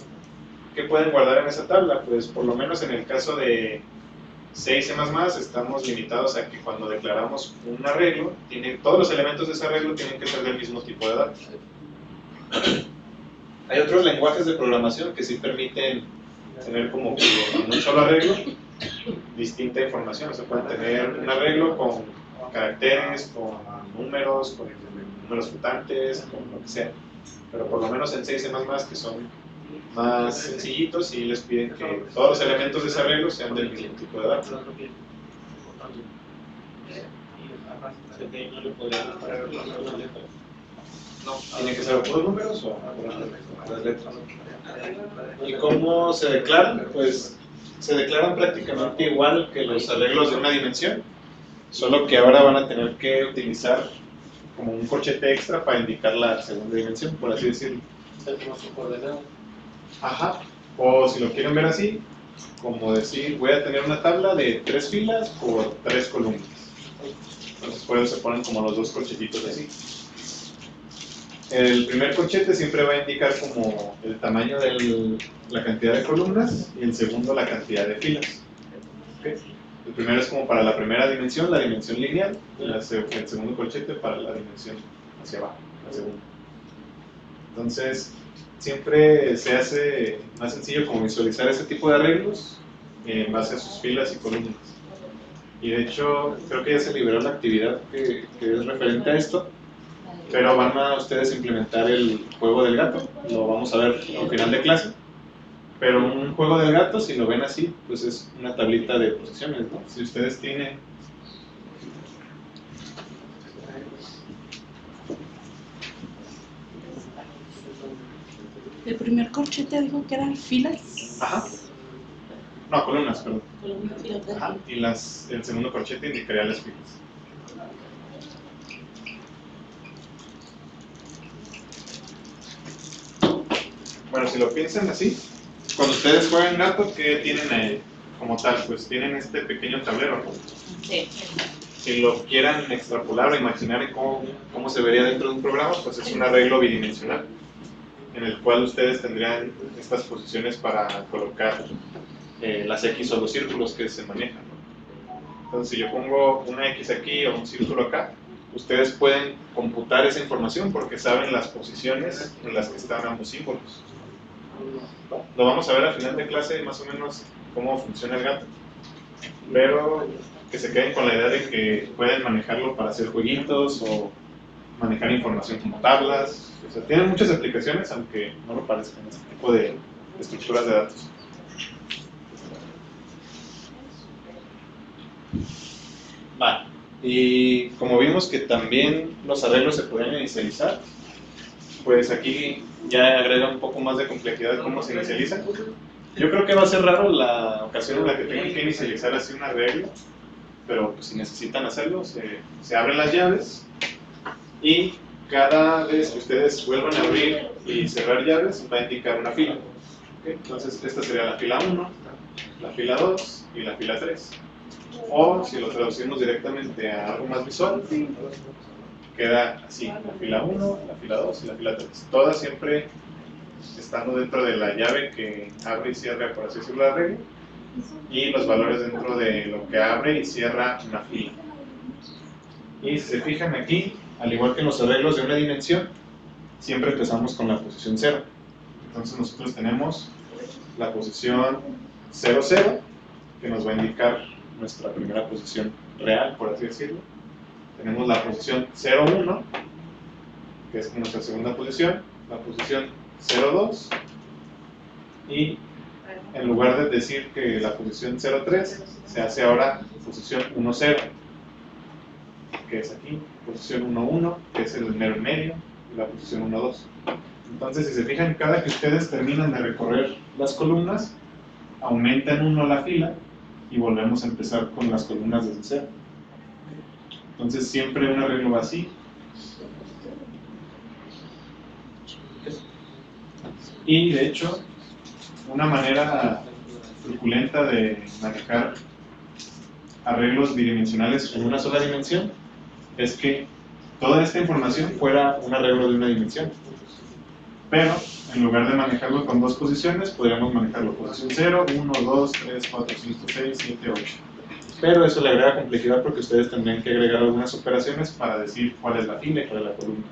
¿Qué pueden guardar en esa tabla? Pues por lo menos en el caso de C y C++ estamos limitados a que cuando declaramos un arreglo, todos los elementos de ese arreglo tienen que ser del mismo tipo de datos. Hay otros lenguajes de programación que sí permiten tener como que en un solo arreglo distinta información. O sea, pueden tener un arreglo con caracteres, con números flotantes, con lo que sea. Pero por lo menos en C y C++, que son más sencillitos y les piden que todos los elementos de ese arreglo sean del mismo tipo de datos. No, tiene que ser puros números o puras letras. ¿Y cómo se declaran? Pues se declaran prácticamente igual que los arreglos de una dimensión, solo que ahora van a tener que utilizar como un corchete extra para indicar la segunda dimensión, por así decirlo. Ajá. O si lo quieren ver así, como decir, voy a tener una tabla de 3 filas por 3 columnas. Entonces por eso se ponen como los dos corchetitos así. El primer corchete siempre va a indicar como el tamaño de la cantidad de columnas y el segundo la cantidad de filas. ¿Okay? El primero es como para la primera dimensión, la dimensión lineal, y el segundo corchete para la dimensión hacia abajo, la segunda. Entonces, siempre se hace más sencillo como visualizar ese tipo de arreglos en base a sus filas y columnas. Y de hecho, creo que ya se liberó la actividad que es referente a esto, pero van a ustedes implementar el juego del gato, lo vamos a ver al final de clase. Pero un juego del gato, si lo ven así, pues es una tablita de posiciones, ¿no? Si ustedes tienen... El primer corchete dijo que eran filas. Ajá. No, columnas, perdón. Columnas. Ajá. Y el segundo corchete indicaría las filas. Bueno, si lo piensan así, cuando ustedes juegan gato, ¿qué tienen como tal? Pues tienen este pequeño tablero, ¿no? Sí. Si lo quieran extrapolar o imaginar cómo se vería dentro de un programa, pues es un arreglo bidimensional, en el cual ustedes tendrían estas posiciones para colocar las X o los círculos que se manejan, ¿no? Entonces, si yo pongo una X aquí o un círculo acá, ustedes pueden computar esa información porque saben las posiciones en las que están ambos símbolos. Lo vamos a ver al final de clase más o menos cómo funciona el gato, pero que se queden con la idea de que pueden manejarlo para hacer jueguitos o manejar información como tablas. O sea, tienen muchas aplicaciones, aunque no lo parezcan, este tipo de estructuras de datos. Vale. Y como vimos que también los arreglos se pueden inicializar, pues aquí ya agrega un poco más de complejidad de cómo se inicializa. Yo creo que va a ser raro la ocasión en la que tengan que inicializar así un arreglo, pero pues, si necesitan hacerlo, se abren las llaves y cada vez que ustedes vuelvan a abrir y cerrar llaves va a indicar una fila. ¿Okay? Entonces esta sería la fila 1, la fila 2 y la fila 3. O si lo traducimos directamente a algo más visual, queda así, la fila 1, la fila 2 y la fila 3. Todas siempre estando dentro de la llave que abre y cierra, por así decirlo, el arreglo, y los valores dentro de lo que abre y cierra una fila. Y si se fijan aquí, al igual que en los arreglos de una dimensión, siempre empezamos con la posición 0. Entonces nosotros tenemos la posición 0, 0, que nos va a indicar nuestra primera posición real, por así decirlo. Tenemos la posición 0, 1, que es nuestra segunda posición, la posición 0, 2, y en lugar de decir que la posición 0, 3, se hace ahora posición 1, 0, que es aquí, posición 1, 1, que es el mero en medio, y la posición 1, 2. Entonces, si se fijan, cada que ustedes terminan de recorrer las columnas, aumenta en 1 la fila, y volvemos a empezar con las columnas desde 0. Entonces, siempre un arreglo va así. Y de hecho, una manera truculenta de manejar arreglos bidimensionales en una sola dimensión es que toda esta información fuera un arreglo de una dimensión. Pero, en lugar de manejarlo con dos posiciones, podríamos manejarlo posición 0, 1, 2, 3, 4, 5, 6, 7, 8. Pero eso le agrega complejidad porque ustedes tendrían que agregar algunas operaciones para decir cuál es la fila y cuál es la columna.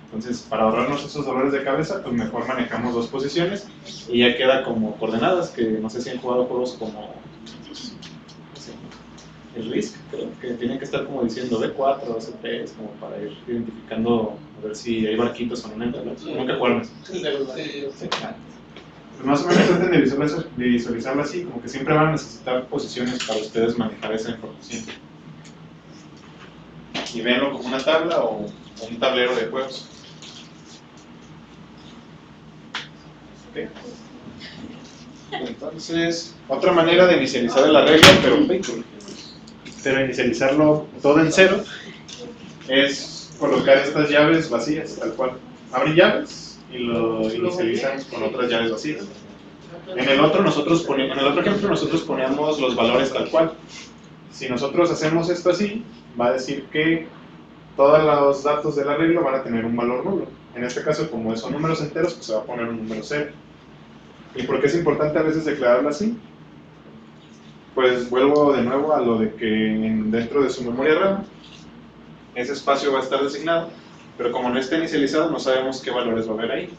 Entonces, para ahorrarnos esos dolores de cabeza, pues mejor manejamos dos posiciones y ya queda como coordenadas, que no sé si han jugado juegos como el Risk, creo, que tienen que estar como diciendo B4 o C3, como para ir identificando, a ver si hay barquitos o no. Nunca jugaron eso. Pues más o menos traten de visualizarlo así, como que siempre van a necesitar posiciones para ustedes manejar esa información. Y véanlo como una tabla o un tablero de juegos. Okay. Entonces, otra manera de inicializar el arreglo, pero inicializarlo todo en cero, es colocar estas llaves vacías, tal cual. Abren llaves y lo inicializan con otras llaves vacías. En el otro ejemplo nosotros poníamos los valores tal cual. Si nosotros hacemos esto así, va a decir que todos los datos del arreglo van a tener un valor nulo. En este caso, como son números enteros, pues se va a poner un número 0. ¿Y por qué es importante a veces declararlo así? Pues vuelvo de nuevo a lo de que dentro de su memoria RAM, ese espacio va a estar designado, pero como no está inicializado, no sabemos qué valores va a haber ahí.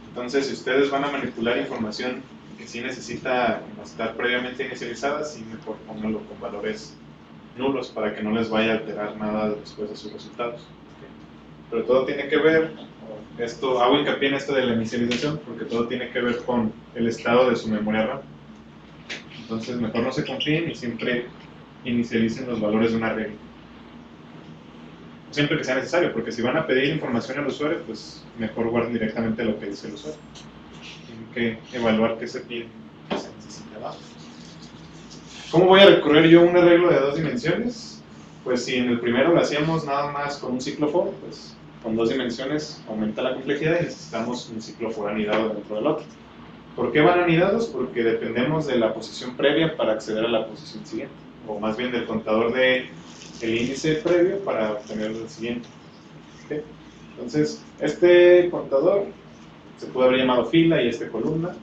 Entonces, si ustedes van a manipular información que sí necesita estar previamente inicializada, sí mejor pónganlo con valores nulos para que no les vaya a alterar nada después de sus resultados. Pero todo tiene que ver, hago hincapié en esto de la inicialización, porque todo tiene que ver con el estado de su memoria RAM. Entonces, mejor no se confíen y siempre inicialicen los valores de una regla. Siempre que sea necesario, porque si van a pedir información al usuario, pues mejor guarden directamente lo que dice el usuario. Tienen que evaluar qué se pide, qué se necesita abajo. ¿Cómo voy a recurrir yo a un arreglo de 2 dimensiones? Pues si en el primero lo hacíamos nada más con un ciclo for, pues con 2 dimensiones aumenta la complejidad y necesitamos un ciclo for anidado dentro del otro. ¿Por qué van anidados? Porque dependemos de la posición previa para acceder a la posición siguiente, o más bien del contador del índice previo para obtener el siguiente. ¿Okay? Entonces, este contador se puede haber llamado fila y columna,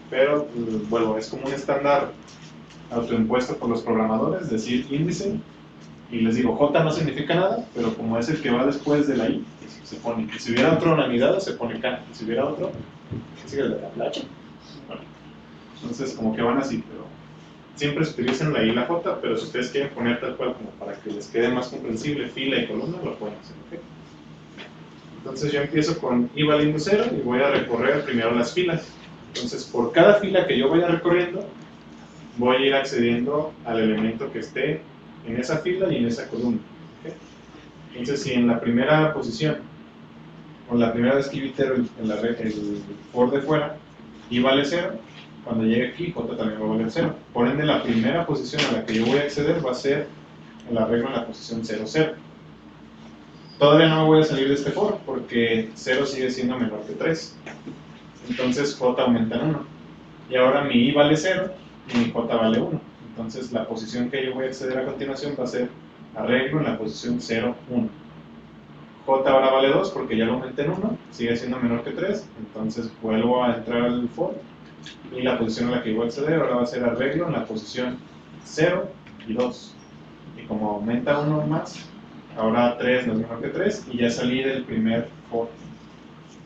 pero bueno, es como un estándar autoimpuesto por los programadores, decir índice, y les digo, J no significa nada, pero como es el que va después de la I, se pone, y si hubiera otro anidado, se pone K, y si hubiera otro, ¿qué sigue la H? Bueno, entonces como que van así, pero siempre se utilizan la I y la J, pero si ustedes quieren poner tal cual como para que les quede más comprensible fila y columna, lo pueden hacer, ¿ok? Entonces yo empiezo con I valiendo 0 y voy a recorrer primero las filas. Entonces por cada fila que yo vaya recorriendo, voy a ir accediendo al elemento que esté en esa fila y en esa columna. ¿Okay? Entonces si en la primera posición, o la primera vez que evite el for de fuera, I vale 0, cuando llegue aquí, J también va a valer 0. Por ende, la primera posición a la que yo voy a acceder va a ser el arreglo en la posición 0, 0. Todavía no me voy a salir de este for porque 0 sigue siendo menor que 3. Entonces J aumenta en 1. Y ahora mi I vale 0 y mi J vale 1. Entonces la posición que yo voy a acceder a continuación va a ser arreglo en la posición 0, 1. J ahora vale 2 porque ya lo aumenté en 1, sigue siendo menor que 3. Entonces vuelvo a entrar al for y la posición a la que voy a acceder ahora va a ser arreglo en la posición 0 y 2. Y como aumenta 1 más, ahora 3 no es menor que 3 y ya salí del primer for.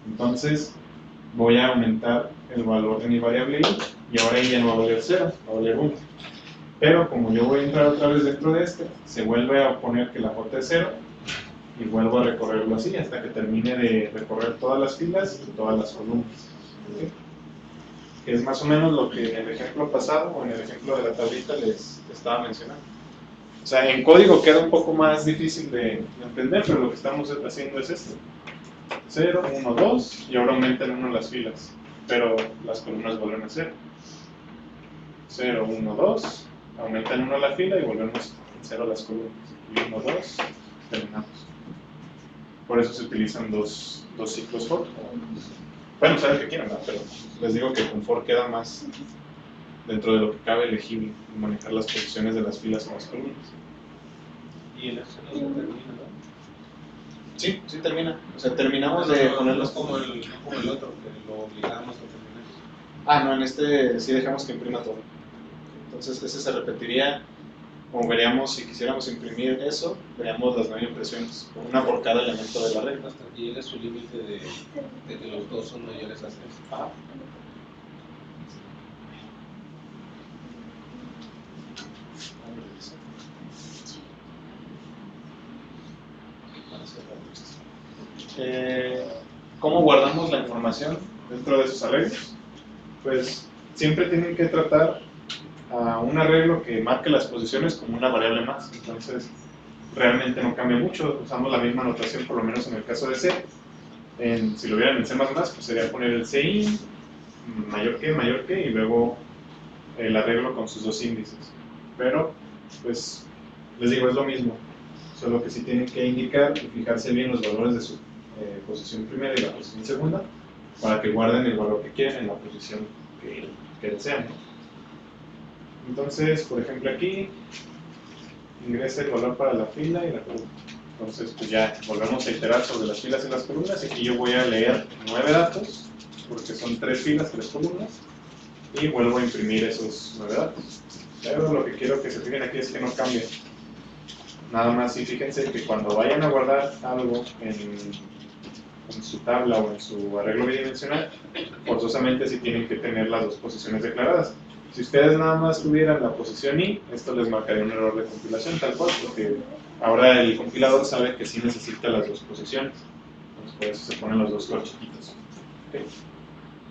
Entonces voy a aumentar el valor de mi variable I y ahora I ya no va a valer 0, va a valer 1. Pero como yo voy a entrar otra vez dentro de este, se vuelve a poner que la J es 0 y vuelvo a recorrerlo así hasta que termine de recorrer todas las filas y todas las columnas. ¿Okay? Que es más o menos lo que en el ejemplo pasado o en el ejemplo de la tablita les estaba mencionando. O sea, en código queda un poco más difícil de entender, pero lo que estamos haciendo es esto. 0, 1, 2 y ahora aumentan 1 las filas, pero las columnas vuelven a 0. 0, 1, 2, aumentan 1 la fila y volvemos a 0 las columnas. Y 1, 2, terminamos. Por eso se utilizan dos ciclos for. Bueno, saben que quieran, ¿no? Pero les digo que con for queda más dentro de lo que cabe elegible y manejar las posiciones de las filas o las columnas. Y en eso no se termina, ¿no? Sí, sí termina. O sea, terminamos de ponerlos como el otro, que lo obligamos a terminar. Ah, no, en este sí dejamos que imprima todo. Entonces ese se repetiría, como veríamos, si quisiéramos imprimir eso, veríamos las 9 impresiones, una por cada elemento de la regla. Hasta que llegue su límite de que los dos son mayores a 6. Ah. ¿Cómo guardamos la información dentro de esos arreglos? pues siempre tienen que tratar a un arreglo que marque las posiciones como una variable más. Entonces, realmente no cambia mucho, usamos la misma notación, por lo menos en el caso de C. Si lo vieran en C++, pues sería poner el CIN, mayor que, y luego el arreglo con sus dos índices. Pero, pues, les digo, es lo mismo, solo que sí tienen que indicar y fijarse bien los valores de su posición primera y la posición segunda, para que guarden el valor que quieren en la posición que desean. Entonces, por ejemplo, aquí ingresa el valor para la fila y la columna. Entonces, pues ya volvemos a iterar sobre las filas y las columnas. Aquí yo voy a leer 9 datos, porque son 3 filas, 3 columnas, y vuelvo a imprimir esos 9 datos. Pero lo que quiero que se fijen aquí es que no cambie. Nada más, y fíjense que cuando vayan a guardar algo en su tabla o en su arreglo bidimensional, forzosamente sí tienen que tener las dos posiciones declaradas. Si ustedes nada más tuvieran la posición I, esto les marcaría un error de compilación tal cual, porque ahora el compilador sabe que sí necesita las dos posiciones. Entonces por eso se ponen los dos corchetitos. ¿Okay?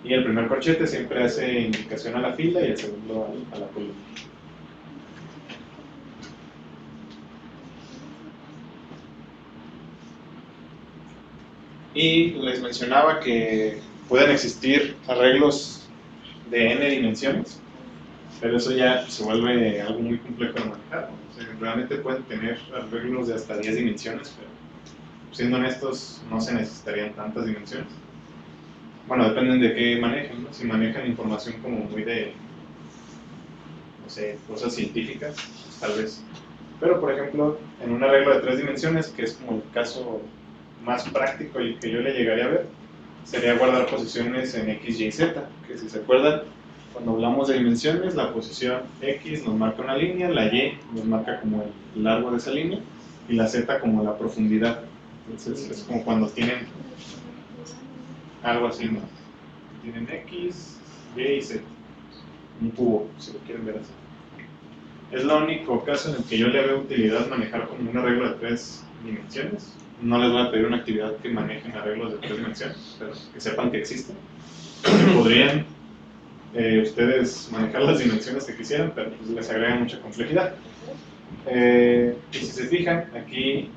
Y el primer corchete siempre hace indicación a la fila y el segundo a la columna. Y les mencionaba que pueden existir arreglos de n dimensiones, pero eso ya se vuelve algo muy complejo de manejar. O sea, realmente pueden tener arreglos de hasta 10 dimensiones, pero siendo honestos, no se necesitarían tantas dimensiones. Bueno, dependen de qué manejen, ¿no? Si manejan información como muy de, no sé, cosas científicas, pues, tal vez. Pero, por ejemplo, en un arreglo de 3 dimensiones, que es como el caso más práctico y que yo le llegaría a ver, sería guardar posiciones en X, Y, Z, que si se acuerdan, cuando hablamos de dimensiones, la posición X nos marca una línea, la Y nos marca como el largo de esa línea, y la Z como la profundidad. Entonces es como cuando tienen algo así, ¿no? Tienen X, Y y Z, un cubo, si lo quieren ver así. Es el único caso en el que yo le veo utilidad manejar como un arreglo de 3 dimensiones. No les voy a pedir una actividad que manejen arreglos de 3 dimensiones, pero que sepan que existen. Que podrían ustedes manejar las dimensiones que quisieran, pero pues les agrega mucha complejidad. Y si se fijan, aquí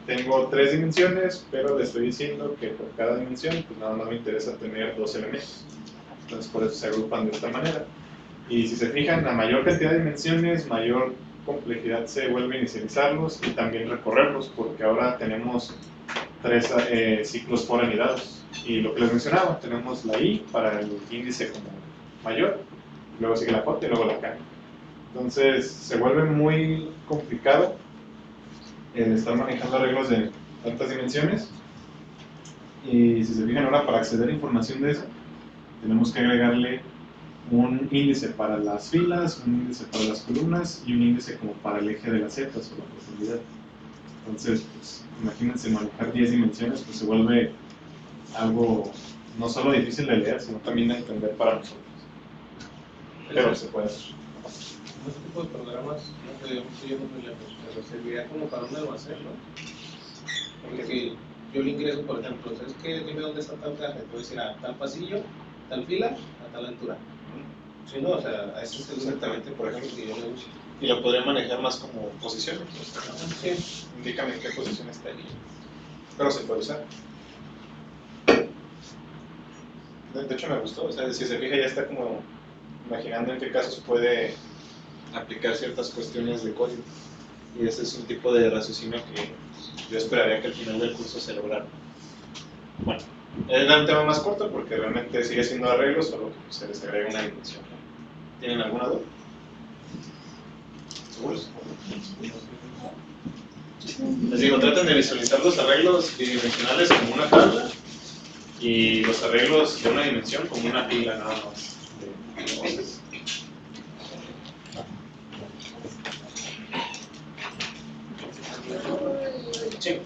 tengo 3 dimensiones, pero les estoy diciendo que por cada dimensión pues nada más me interesa tener 2 elementos. Entonces por eso se agrupan de esta manera. Y si se fijan, a mayor cantidad de dimensiones, mayor complejidad se vuelve inicializarlos y también recorrerlos, porque ahora tenemos 3 ciclos por anidados. Y lo que les mencionaba, tenemos la I para el índice como mayor, luego sigue la J y luego la K. Entonces se vuelve muy complicado estar manejando arreglos de tantas dimensiones. Y si se fijan ahora, para acceder a información de eso, tenemos que agregarle un índice para las filas, un índice para las columnas y un índice como para el eje de las zetas o la profundidad. Entonces, pues, imagínense manejar 10 dimensiones, pues se vuelve algo no solo difícil de leer, sino también de entender para nosotros. Pero se puede hacer. Este tipo de programas no podríamos ir muy lejos, pero serviría como para un almacén, ¿no? Porque si yo le ingreso, por ejemplo, ¿sabes qué? Dime dónde está tal caja, te voy a decir a tal pasillo, tal fila, a tal altura. Sí, no, o sea, eso es exactamente, por ejemplo, que yo le uso. Y lo podría manejar más como posiciones. Sí. Indícame en qué posición está ahí. Pero se puede usar. De hecho me gustó, o sea, si se fija ya está como imaginando en qué casos puede aplicar ciertas cuestiones de código. Y ese es un tipo de raciocinio que yo esperaría que al final del curso se lograra. Bueno, era un tema más corto porque realmente sigue siendo arreglo, solo que se les agrega una dimensión. ¿Tienen alguna duda? ¿Seguros? Les digo, traten de visualizar los arreglos bidimensionales como una tabla y los arreglos de una dimensión como una fila nada más. Sí.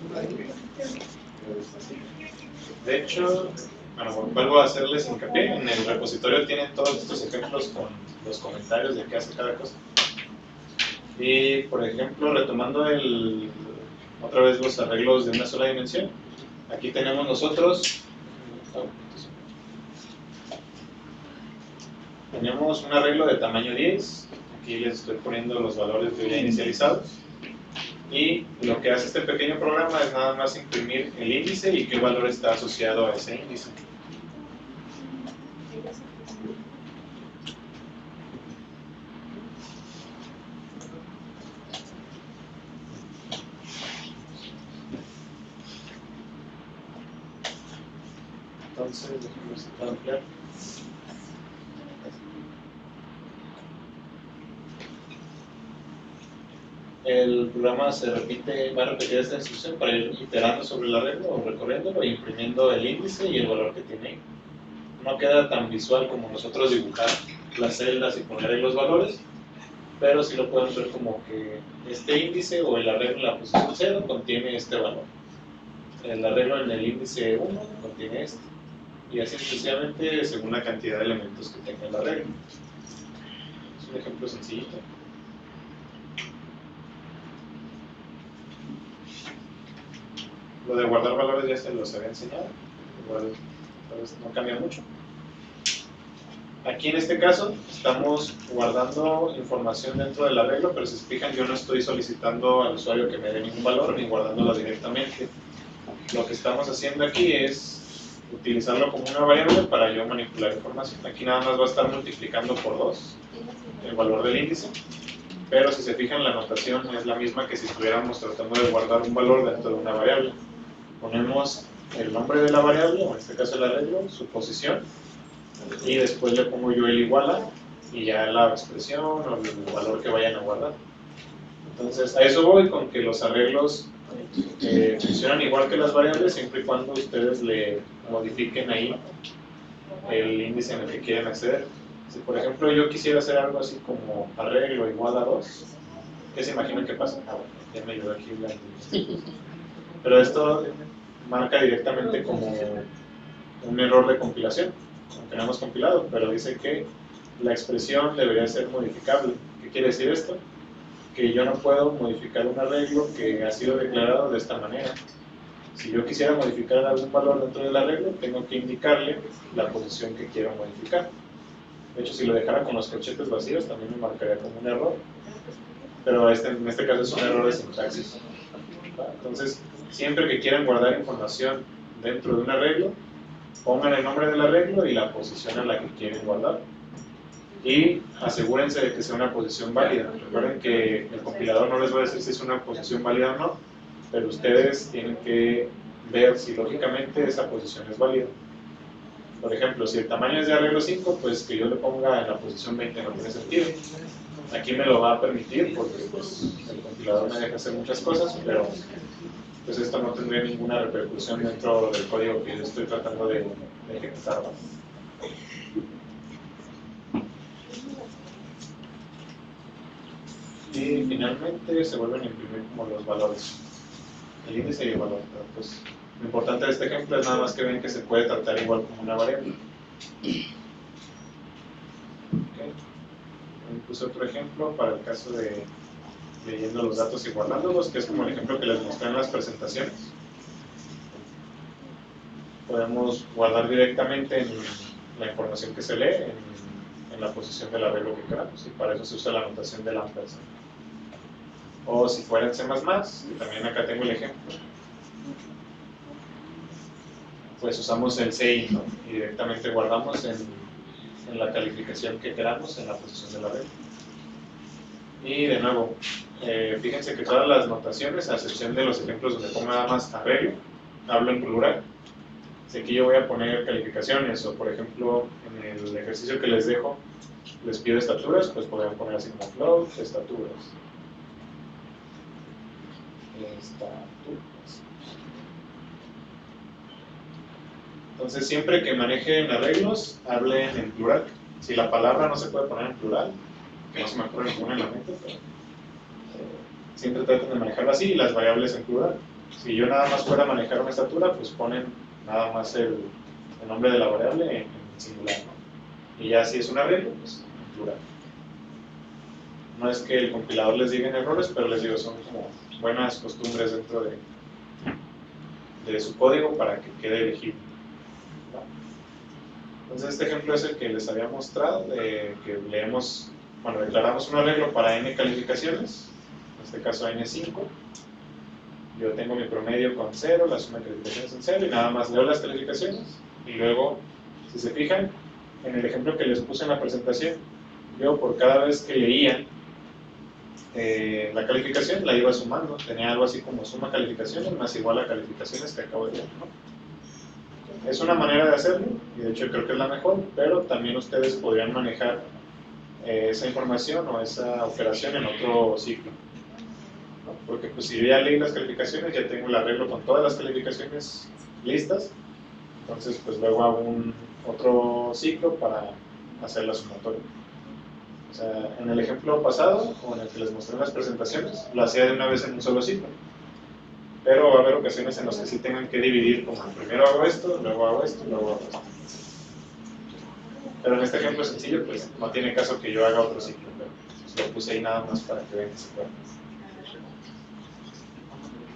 De hecho, bueno, vuelvo a hacerles hincapié, en el repositorio tienen todos estos ejemplos con los comentarios de qué hace cada cosa. Y, por ejemplo, retomando otra vez los arreglos de una sola dimensión, aquí tenemos nosotros tenemos un arreglo de tamaño 10, aquí les estoy poniendo los valores de ya inicializados, y lo que hace este pequeño programa es nada más imprimir el índice y qué valor está asociado a ese índice. Entonces, déjenme ver si puedo ampliar. El programa va a repetir esta instrucción para ir iterando sobre el arreglo o recorriéndolo e imprimiendo el índice y el valor que tiene. No queda tan visual como nosotros dibujar las celdas y poner ahí los valores, pero sí lo pueden ver como que este índice o el arreglo en la posición 0 contiene este valor. El arreglo en el índice 1 contiene este. Y así sucesivamente según la cantidad de elementos que tenga el arreglo. Es un ejemplo sencillito. Lo de guardar valores ya se los había enseñado, igual tal vez no cambia mucho. Aquí en este caso estamos guardando información dentro del arreglo, pero si se fijan yo no estoy solicitando al usuario que me dé ningún valor ni guardándolo directamente. Lo que estamos haciendo aquí es utilizarlo como una variable para yo manipular información. Aquí nada más va a estar multiplicando por 2 el valor del índice. Pero si se fijan la notación es la misma que si estuviéramos tratando de guardar un valor dentro de una variable. Ponemos el nombre de la variable, o en este caso el arreglo, su posición, y después le pongo yo el igual a, y ya la expresión o el valor que vayan a guardar. Entonces a eso voy con que los arreglos funcionan igual que las variables siempre y cuando ustedes le modifiquen ahí el índice en el que quieren acceder. Si por ejemplo yo quisiera hacer algo así como arreglo igual a 2, ¿qué se imaginan que pasa? Ah, bueno, ya me ayudó aquí pero esto marca directamente como un error de compilación, aunque no hemos compilado, pero dice que la expresión debería ser modificable. ¿Qué quiere decir esto? Que yo no puedo modificar un arreglo que ha sido declarado de esta manera. Si yo quisiera modificar algún valor dentro del arreglo, tengo que indicarle la posición que quiero modificar. De hecho, si lo dejara con los corchetes vacíos, también me marcaría como un error. Pero en este caso es un error de sintaxis. Entonces, siempre que quieran guardar información dentro de un arreglo, pongan el nombre del arreglo y la posición a la que quieren guardar. Y asegúrense de que sea una posición válida. Recuerden que el compilador no les va a decir si es una posición válida o no, pero ustedes tienen que ver si lógicamente esa posición es válida. Por ejemplo, si el tamaño es de arreglo 5, pues que yo le ponga en la posición 20 no tiene sentido. Aquí me lo va a permitir porque pues, el compilador me deja hacer muchas cosas, pero pues esto no tendría ninguna repercusión dentro del código que yo estoy tratando de ejecutar. Y finalmente se vuelven a imprimir como los valores, el índice y el valor. Pero pues lo importante de este ejemplo es nada más que ven que se puede tratar igual como una variable. Okay. Puse otro ejemplo para el caso de leyendo los datos y guardándolos, que es como el ejemplo que les mostré en las presentaciones. Podemos guardar directamente en la información que se lee en la posición del arreglo que queramos, y para eso se usa la notación del ampersand. O si fuera en C++, y también acá tengo el ejemplo, pues usamos el CI, ¿no? Y directamente guardamos en la calificación que queramos en la posición del arreglo. Y de nuevo, fíjense que todas las notaciones, a excepción de los ejemplos donde pongo nada más arreglo, hablo en plural. Si aquí yo voy a poner calificaciones, o por ejemplo en el ejercicio que les dejo les pido estaturas, pues podrían poner así como float, estaturas. Entonces siempre que manejen arreglos, hablen en plural. Si la palabra no se puede poner en plural, que no se me ocurre ninguna en la mente, pero siempre traten de manejarlo así, y las variables en plural. Si yo nada más fuera a manejar una estatura, pues ponen nada más el nombre de la variable en singular, ¿no? Y ya si es un arreglo, pues en plural. No es que el compilador les diga errores, pero les digo, son como buenas costumbres dentro de su código para que quede elegible. Entonces este ejemplo es el que les había mostrado, de que declaramos un arreglo para n calificaciones, en este caso n5. Yo tengo mi promedio con 0, la suma de calificaciones en 0, y nada más leo las calificaciones. Y luego, si se fijan, en el ejemplo que les puse en la presentación, yo por cada vez que leía la calificación la iba sumando. Tenía algo así como suma calificaciones más igual a calificaciones que acabo de leer, ¿no? Es una manera de hacerlo, y de hecho creo que es la mejor, pero también ustedes podrían manejar esa información o esa operación en otro ciclo, ¿no? Porque pues si yo ya leí las calificaciones, ya tengo el arreglo con todas las calificaciones listas, entonces pues luego hago otro ciclo para hacer la sumatoria. O sea, en el ejemplo pasado, o en el que les mostré en las presentaciones, lo hacía de una vez en un solo ciclo. Pero va a haber ocasiones en las que sí tengan que dividir, como primero hago esto, luego hago esto, luego hago esto. Pero en este ejemplo sencillo, pues no tiene caso que yo haga otro ciclo, pero pues, lo puse ahí nada más para que vean que se puede.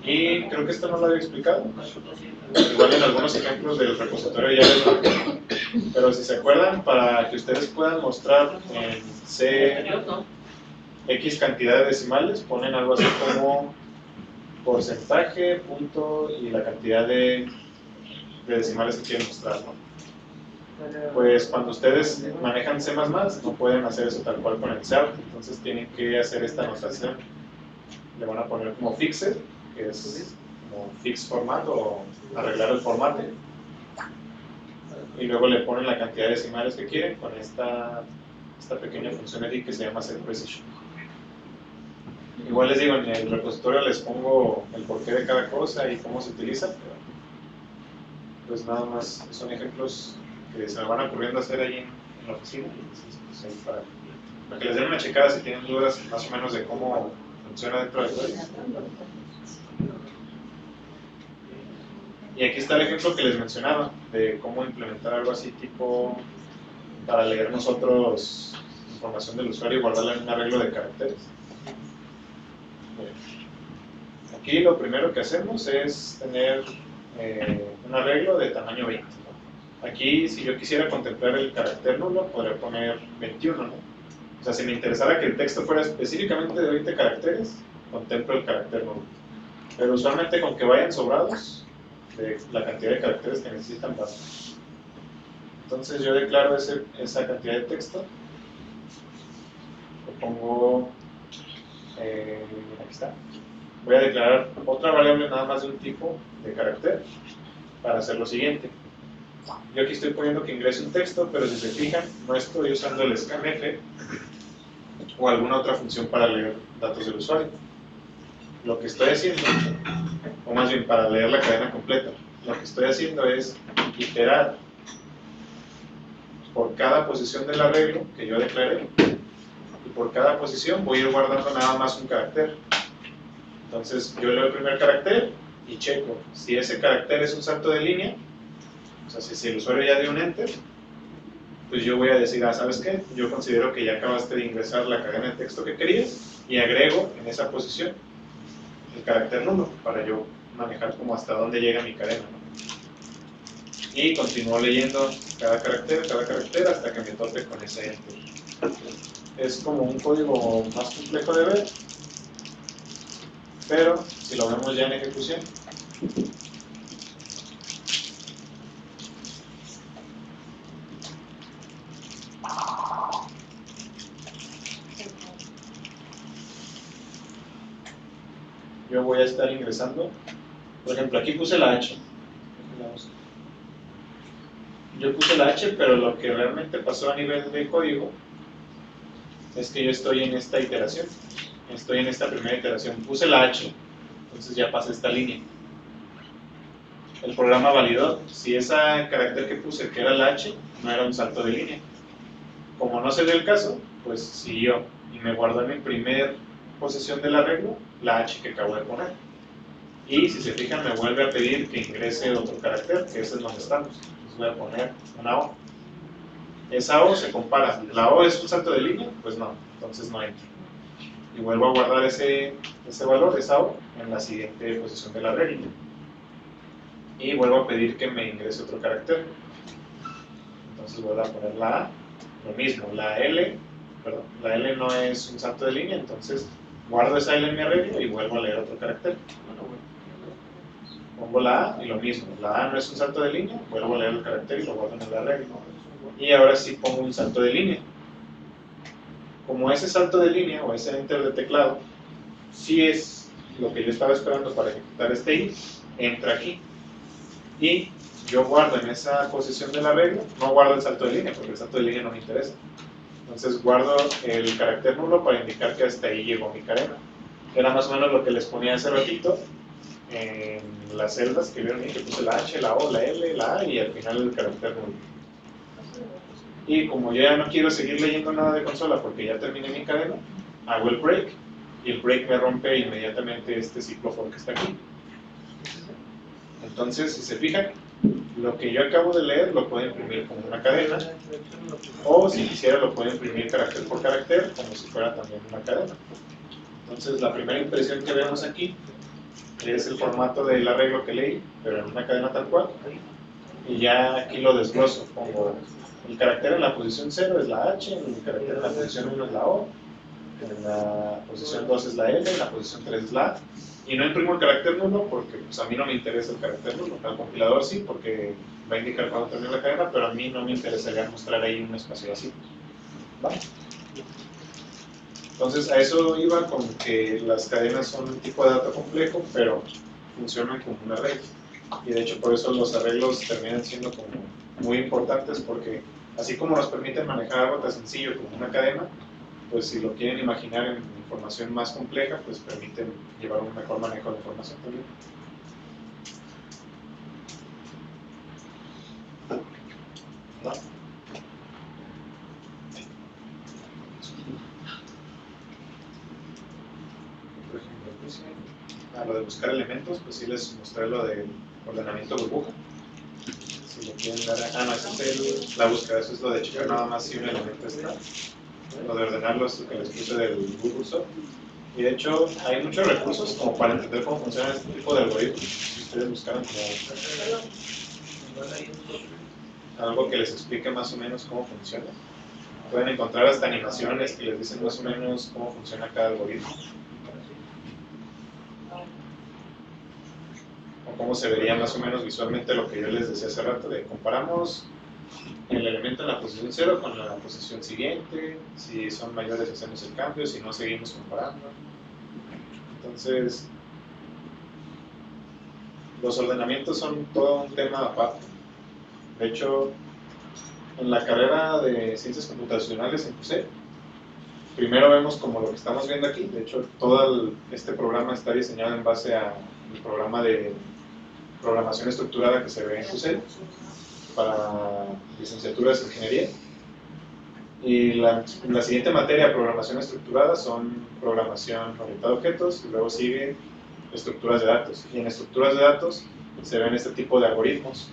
Y creo que esto no lo había explicado. Igual en algunos ejemplos del repositorio ya les marqué. Pero si se acuerdan, para que ustedes puedan mostrar en C X cantidad de decimales, ponen algo así como porcentaje, punto y la cantidad de decimales que quieren mostrar, ¿no? Pues cuando ustedes manejan C++, no pueden hacer eso tal cual con el CERT, entonces tienen que hacer esta notación. Le van a poner como fixed, que es como fix format o arreglar el formato, y luego le ponen la cantidad de decimales que quieren con esta pequeña función edit que se llama setPrecision. Igual les digo, en el repositorio les pongo el porqué de cada cosa y cómo se utiliza, pero pues nada más son ejemplos que se me van ocurriendo hacer ahí en la oficina, entonces, pues, ahí para que les den una checada si tienen dudas más o menos de cómo funciona dentro del código. Y aquí está el ejemplo que les mencionaba, de cómo implementar algo así tipo para leer nosotros información del usuario y guardarla en un arreglo de caracteres. Aquí lo primero que hacemos es tener un arreglo de tamaño 20. Aquí, si yo quisiera contemplar el carácter nulo, podría poner 21, ¿no? O sea, si me interesara que el texto fuera específicamente de 20 caracteres, contemplo el carácter nulo. Pero usualmente con que vayan sobrados de la cantidad de caracteres que necesitan basta. Entonces yo declaro esa cantidad de texto, lo pongo, aquí está. Voy a declarar otra variable nada más de un tipo de carácter para hacer lo siguiente. Yo aquí estoy poniendo que ingrese un texto, pero si se fijan, no estoy usando el scanf o alguna otra función para leer datos del usuario. Lo que estoy haciendo, o más bien para leer la cadena completa, lo que estoy haciendo es iterar por cada posición del arreglo que yo declaré, y por cada posición voy a ir guardando nada más un carácter. Entonces yo leo el primer carácter y checo si ese carácter es un salto de línea, o sea, si el usuario ya dio un enter, pues yo voy a decir, ¿sabes qué? Yo considero que ya acabaste de ingresar la cadena de texto que querías, y agrego en esa posición el carácter nulo para yo manejar como hasta dónde llega mi cadena, ¿no? Y continúo leyendo cada carácter hasta que me tope con ese enter. Es como un código más complejo de ver, pero si lo vemos ya en ejecución, yo voy a estar ingresando, por ejemplo, aquí puse la H. Yo puse la H, pero lo que realmente pasó a nivel de código es que yo estoy en esta iteración, estoy en esta primera iteración, puse la H, entonces ya pasé esta línea. El programa validó si ese carácter que puse, que era la H, no era un salto de línea. Como no se dio el caso, pues siguió y me guardó en mi primer posición del arreglo la H que acabo de poner. Y si se fijan, me vuelve a pedir que ingrese otro carácter, que ese es donde estamos. Entonces voy a poner una O. Esa O se compara. ¿La O es un salto de línea? Pues no, entonces no entra. Y vuelvo a guardar ese valor, esa O, en la siguiente posición del arreglo. Y vuelvo a pedir que me ingrese otro carácter. entonces vuelvo a poner la A. Lo mismo, la L no es un salto de línea, entonces guardo esa L en mi arreglo y vuelvo a leer otro carácter. Pongo la A y lo mismo, la A no es un salto de línea, vuelvo a leer el carácter y lo guardo en el arreglo. Y ahora sí pongo un salto de línea. Como ese salto de línea o ese enter de teclado sí es lo que yo estaba esperando para ejecutar este i, entra aquí. Y yo guardo en esa posición del arreglo, no guardo el salto de línea porque el salto de línea no me interesa. Entonces guardo el carácter nulo para indicar que hasta ahí llegó mi cadena. Era más o menos lo que les ponía hace ratito en las celdas que vieron ahí, que puse la H, la O, la L, la A y al final el carácter nulo. Y como yo ya no quiero seguir leyendo nada de consola porque ya terminé mi cadena, hago el break y el break me rompe inmediatamente este ciclo for que está aquí. Entonces, si se fijan, lo que yo acabo de leer lo puedo imprimir como una cadena, o si quisiera lo puedo imprimir carácter por carácter, como si fuera también una cadena. Entonces, la primera impresión que vemos aquí es el formato del arreglo que leí, pero en una cadena tal cual. Y ya aquí lo desgloso, pongo el carácter en la posición 0 es la H, el carácter en la posición 1 es la O, en la posición 2 es la L, en la posición 3 es la A. Y no imprimo el carácter nulo porque pues, a mí no me interesa el carácter nulo. Al compilador sí, porque va a indicar cuando termine la cadena, pero a mí no me interesaría mostrar ahí un espacio así. ¿Vale? Entonces, a eso iba con que las cadenas son un tipo de dato complejo, pero funcionan como un arreglo. Y de hecho, por eso los arreglos terminan siendo como muy importantes, porque así como nos permiten manejar algo tan sencillo como una cadena, pues si lo quieren imaginar en información más compleja, pues permiten llevar un mejor manejo de información también. ¿No? Por ejemplo, pues, a lo de buscar elementos, pues sí les mostré lo del ordenamiento burbuja. Si le quieren dar a... no, ese es la búsqueda, eso es lo de checar nada más si un elemento está. Lo de ordenarlo es lo que les puse del Google Soft. Y de hecho, hay muchos recursos como para entender cómo funciona este tipo de algoritmos. Si ustedes buscaran como algo que les explique más o menos cómo funciona, pueden encontrar hasta animaciones que les dicen más o menos cómo funciona cada algoritmo. O cómo se vería más o menos visualmente lo que yo les decía hace rato, de comparamos el elemento en la posición 0 con la posición siguiente, si son mayores hacemos el cambio, si no seguimos comparando. Entonces, los ordenamientos son todo un tema aparte. De hecho, en la carrera de Ciencias Computacionales en CUSEP, primero vemos como lo que estamos viendo aquí. De hecho, todo este programa está diseñado en base al programa de programación estructurada que se ve en CUSEP para licenciaturas de ingeniería. Y la siguiente materia, programación estructurada, son programación orientada a objetos, y luego sigue estructuras de datos. Y en estructuras de datos se ven este tipo de algoritmos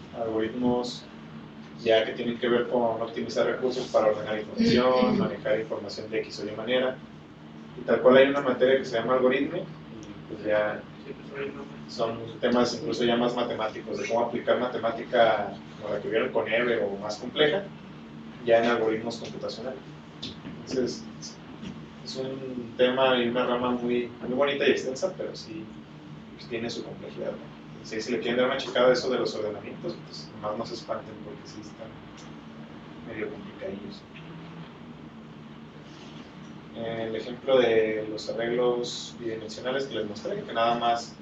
ya que tienen que ver con optimizar recursos para ordenar información, manejar información de X o Y manera. Y tal cual hay una materia que se llama algoritmo, y pues ya son temas incluso ya más matemáticos, de cómo aplicar matemática como la que vieron con EVE o más compleja, ya en algoritmos computacionales. Entonces, es un tema y una rama muy, muy bonita y extensa, pero sí pues, tiene su complejidad, ¿no? Si le quieren dar una checada a eso de los ordenamientos, pues nomás no se espanten porque sí están medio complicadillos. El ejemplo de los arreglos bidimensionales que les mostré, que nada más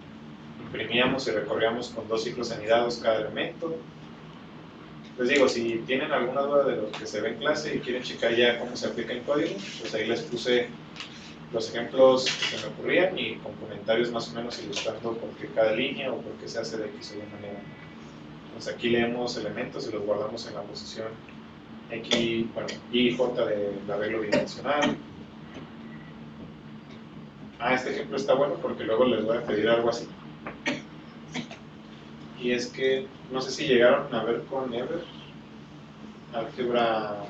imprimíamos y recorríamos con 2 ciclos anidados cada elemento. Les digo, si tienen alguna duda de lo que se ve en clase y quieren checar ya cómo se aplica en código, pues ahí les puse los ejemplos que se me ocurrían y con comentarios más o menos ilustrando por qué cada línea o por qué se hace de X o Y manera. Entonces aquí leemos elementos y los guardamos en la posición X, bueno, Y, J del arreglo bidimensional. Este ejemplo está bueno porque luego les voy a pedir algo así. Y es que, no sé si llegaron a ver con Ever, álgebra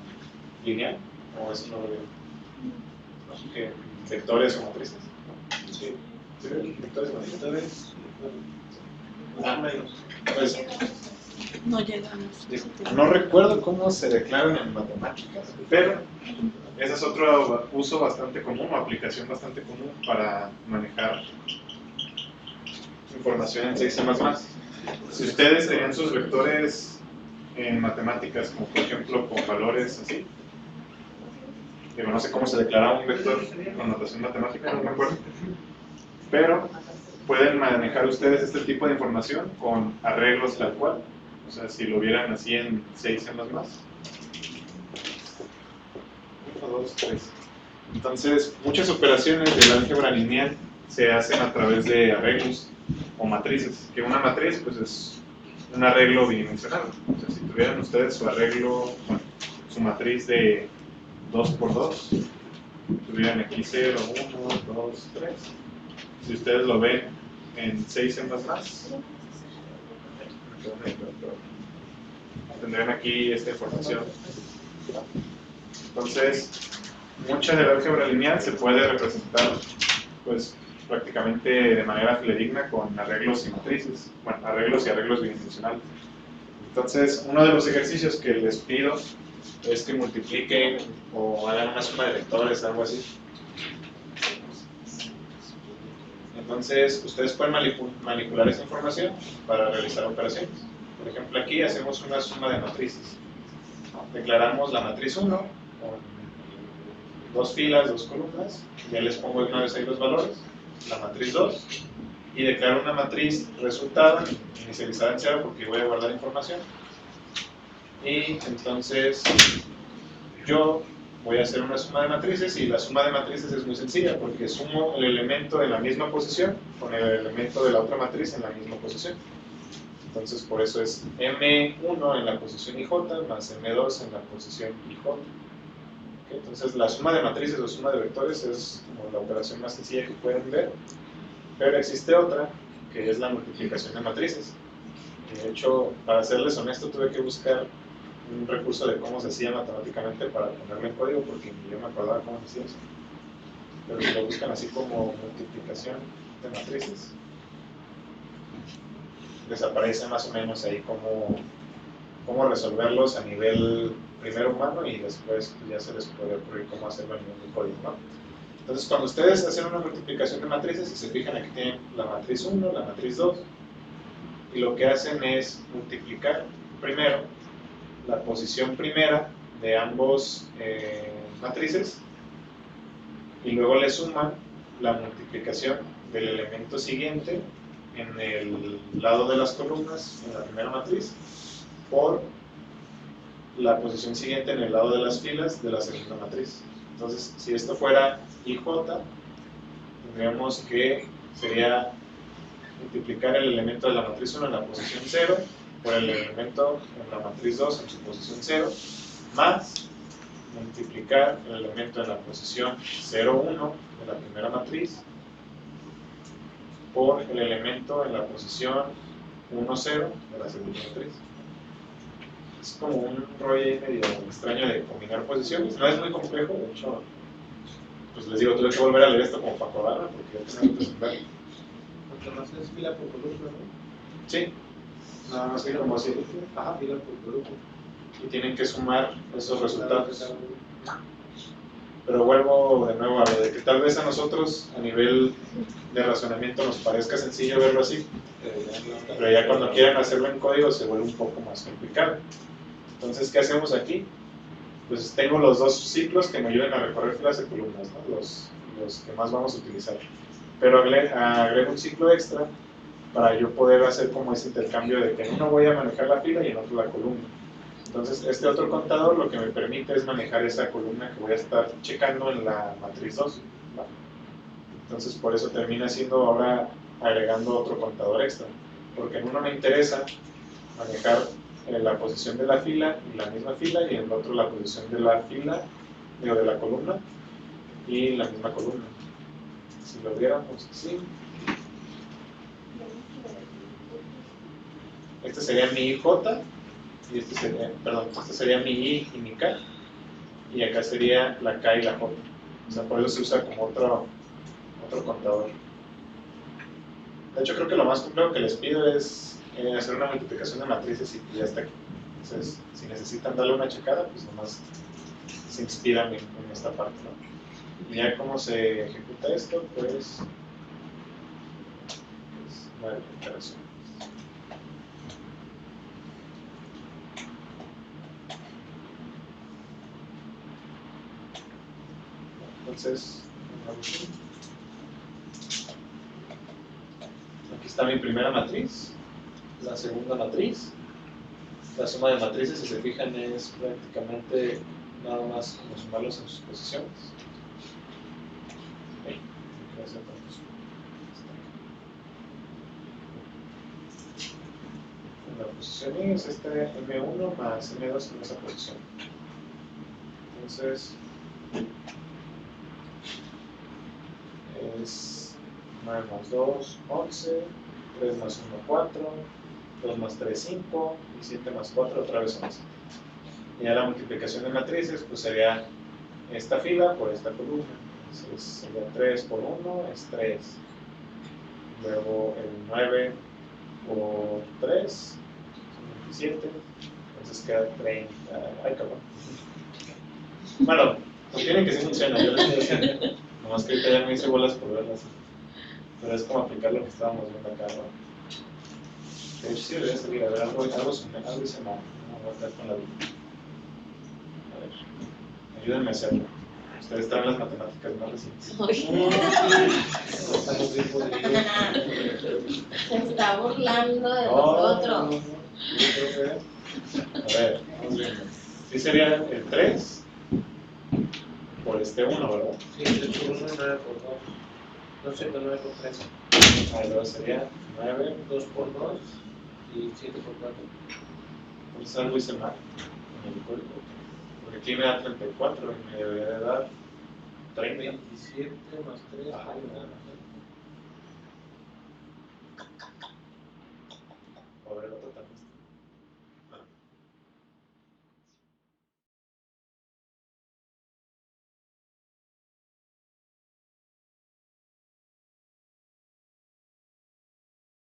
lineal, o eso no lo vieron. Que vectores o matrices. Sí. ¿Sí? Vectores o matrices. Pues, No llegamos. No recuerdo cómo se declaran en matemáticas, pero ese es otro uso bastante común o aplicación bastante común para manejar información en 6C++. Si ustedes tenían sus vectores en matemáticas, como por ejemplo con valores así, digo, no sé cómo se declaraba un vector con notación matemática, no me acuerdo, pero pueden manejar ustedes este tipo de información con arreglos tal cual. O sea, si lo vieran así en 6C++. 1, 2, 3. Entonces, muchas operaciones del álgebra lineal se hacen a través de arreglos o matrices. Que una matriz, pues, es un arreglo bidimensional. O sea, si tuvieran ustedes su arreglo, bueno, su matriz de 2 por 2, tuvieran aquí 0, 1, 2, 3. Si ustedes lo ven en 6C++, tendrán aquí esta información. Entonces, mucha del álgebra lineal se puede representar, pues, prácticamente de manera fidedigna con arreglos y matrices, bueno, arreglos y arreglos bidimensionales. Entonces, uno de los ejercicios que les pido es que multipliquen o hagan una suma de vectores, algo así. Entonces, ustedes pueden manipular esa información para realizar operaciones. Por ejemplo, aquí hacemos una suma de matrices. Declaramos la matriz 1 con 2 filas, 2 columnas. Ya les pongo de una vez ahí los valores. La matriz 2. Y declaro una matriz resultado inicializada en 0 porque voy a guardar información. Y entonces yo voy a hacer una suma de matrices, y la suma de matrices es muy sencilla porque sumo el elemento de la misma posición con el elemento de la otra matriz en la misma posición. Entonces por eso es M1 en la posición IJ más M2 en la posición IJ. ¿Okay? Entonces la suma de matrices o suma de vectores es como la operación más sencilla que pueden ver, pero existe otra que es la multiplicación de matrices. De hecho, para serles honesto, tuve que buscar un recurso de cómo se hacía matemáticamente para ponerlo en código, porque yo me acordaba cómo se hacía eso. Pero si lo buscan así como multiplicación de matrices, les aparece más o menos ahí cómo resolverlos a nivel primero humano, y después ya se les puede ocurrir cómo hacerlo a nivel de código, ¿no? Entonces, cuando ustedes hacen una multiplicación de matrices, si se fijan, aquí tienen la matriz 1, la matriz 2, y lo que hacen es multiplicar primero la posición primera de ambos matrices, y luego le suman la multiplicación del elemento siguiente en el lado de las columnas en la primera matriz por la posición siguiente en el lado de las filas de la segunda matriz. Entonces, si esto fuera IJ, tendríamos que sería multiplicar el elemento de la matriz 1 en la posición 0 por el elemento en la matriz 2 en su posición 0, más multiplicar el elemento en la posición 0, 1 de la primera matriz por el elemento en la posición 1, 0 de la segunda matriz. Es como un rollo ahí medio extraño de combinar posiciones. No es muy complejo, de hecho, pues les digo, tuve que volver a leer esto como para acordarme, porque ya tenía que presentarlo. Porque no se fila por columna, ¿no? Sí, nada más que como así. Ajá, fila por columna. Y tienen que sumar esos resultados. Pero vuelvo de nuevo a lo de que tal vez a nosotros a nivel de razonamiento nos parezca sencillo verlo así, pero ya cuando quieran hacerlo en código se vuelve un poco más complicado. Entonces, ¿qué hacemos aquí? Pues tengo los dos ciclos que me ayudan a recorrer filas de columnas, ¿no? los que más vamos a utilizar, pero agrego un ciclo extra para yo poder hacer como ese intercambio de que en uno voy a manejar la fila y en otro la columna. Entonces, este otro contador lo que me permite es manejar esa columna que voy a estar checando en la matriz 2, ¿no? Entonces, por eso termina siendo ahora agregando otro contador extra, porque en uno me interesa manejar la posición de la fila y la misma fila, y en el otro la posición de la fila, digo, de la columna y la misma columna. Si lo viéramos así, este sería mi IJ, y este sería mi I y mi K, y acá sería la K y la J. O sea, por eso se usa como otro contador. De hecho, creo que lo más complejo que les pido es hacer una multiplicación de matrices y pues ya está aquí. Entonces, si necesitan darle una checada, pues nomás se inspiran en esta parte, ¿no? Y ya cómo se ejecuta esto, pues 9 iteraciones. Entonces, aquí está mi primera matriz, la segunda matriz. La suma de matrices, si se fijan, es prácticamente nada más como sumarlos en sus posiciones. Okay. La posición I es este M1 más M2 en esa posición. Entonces, es 9 más 2, 11, 3 más 1, 4, 2 más 3, 5, y 7 más 4, otra vez 11. Y ya la multiplicación de matrices, pues sería esta fila por esta columna. Entonces sería 3 por 1 es 3. Luego el 9 por 3 son 27. Entonces queda 30. Ay, cabrón. Bueno, no tienen que sí funciona, yo les estoy diciendo. Nomás que ahorita ya me hice bolas por verlas. Pero es como aplicar lo que estábamos viendo acá, ¿no? De hecho, sí debería salir. A ver, algo hice mal. No voy a estar con la vida. A ver, ayúdenme a hacerlo. Ustedes traen las matemáticas más recientes. Estamos bien podridos. Se está burlando de nosotros. No. Yo creo que... A ver, vamos viendo. Sí sería el 3 por este 1, ¿verdad? Sí, 3 por 1, 9 por 2. No sé, 9 por 3. Ahí luego sería 9, 2 por 2 y 7 por 4. entonces algo hice mal en el código. Porque aquí me da 34 y me debería de dar 30. 27 más 3.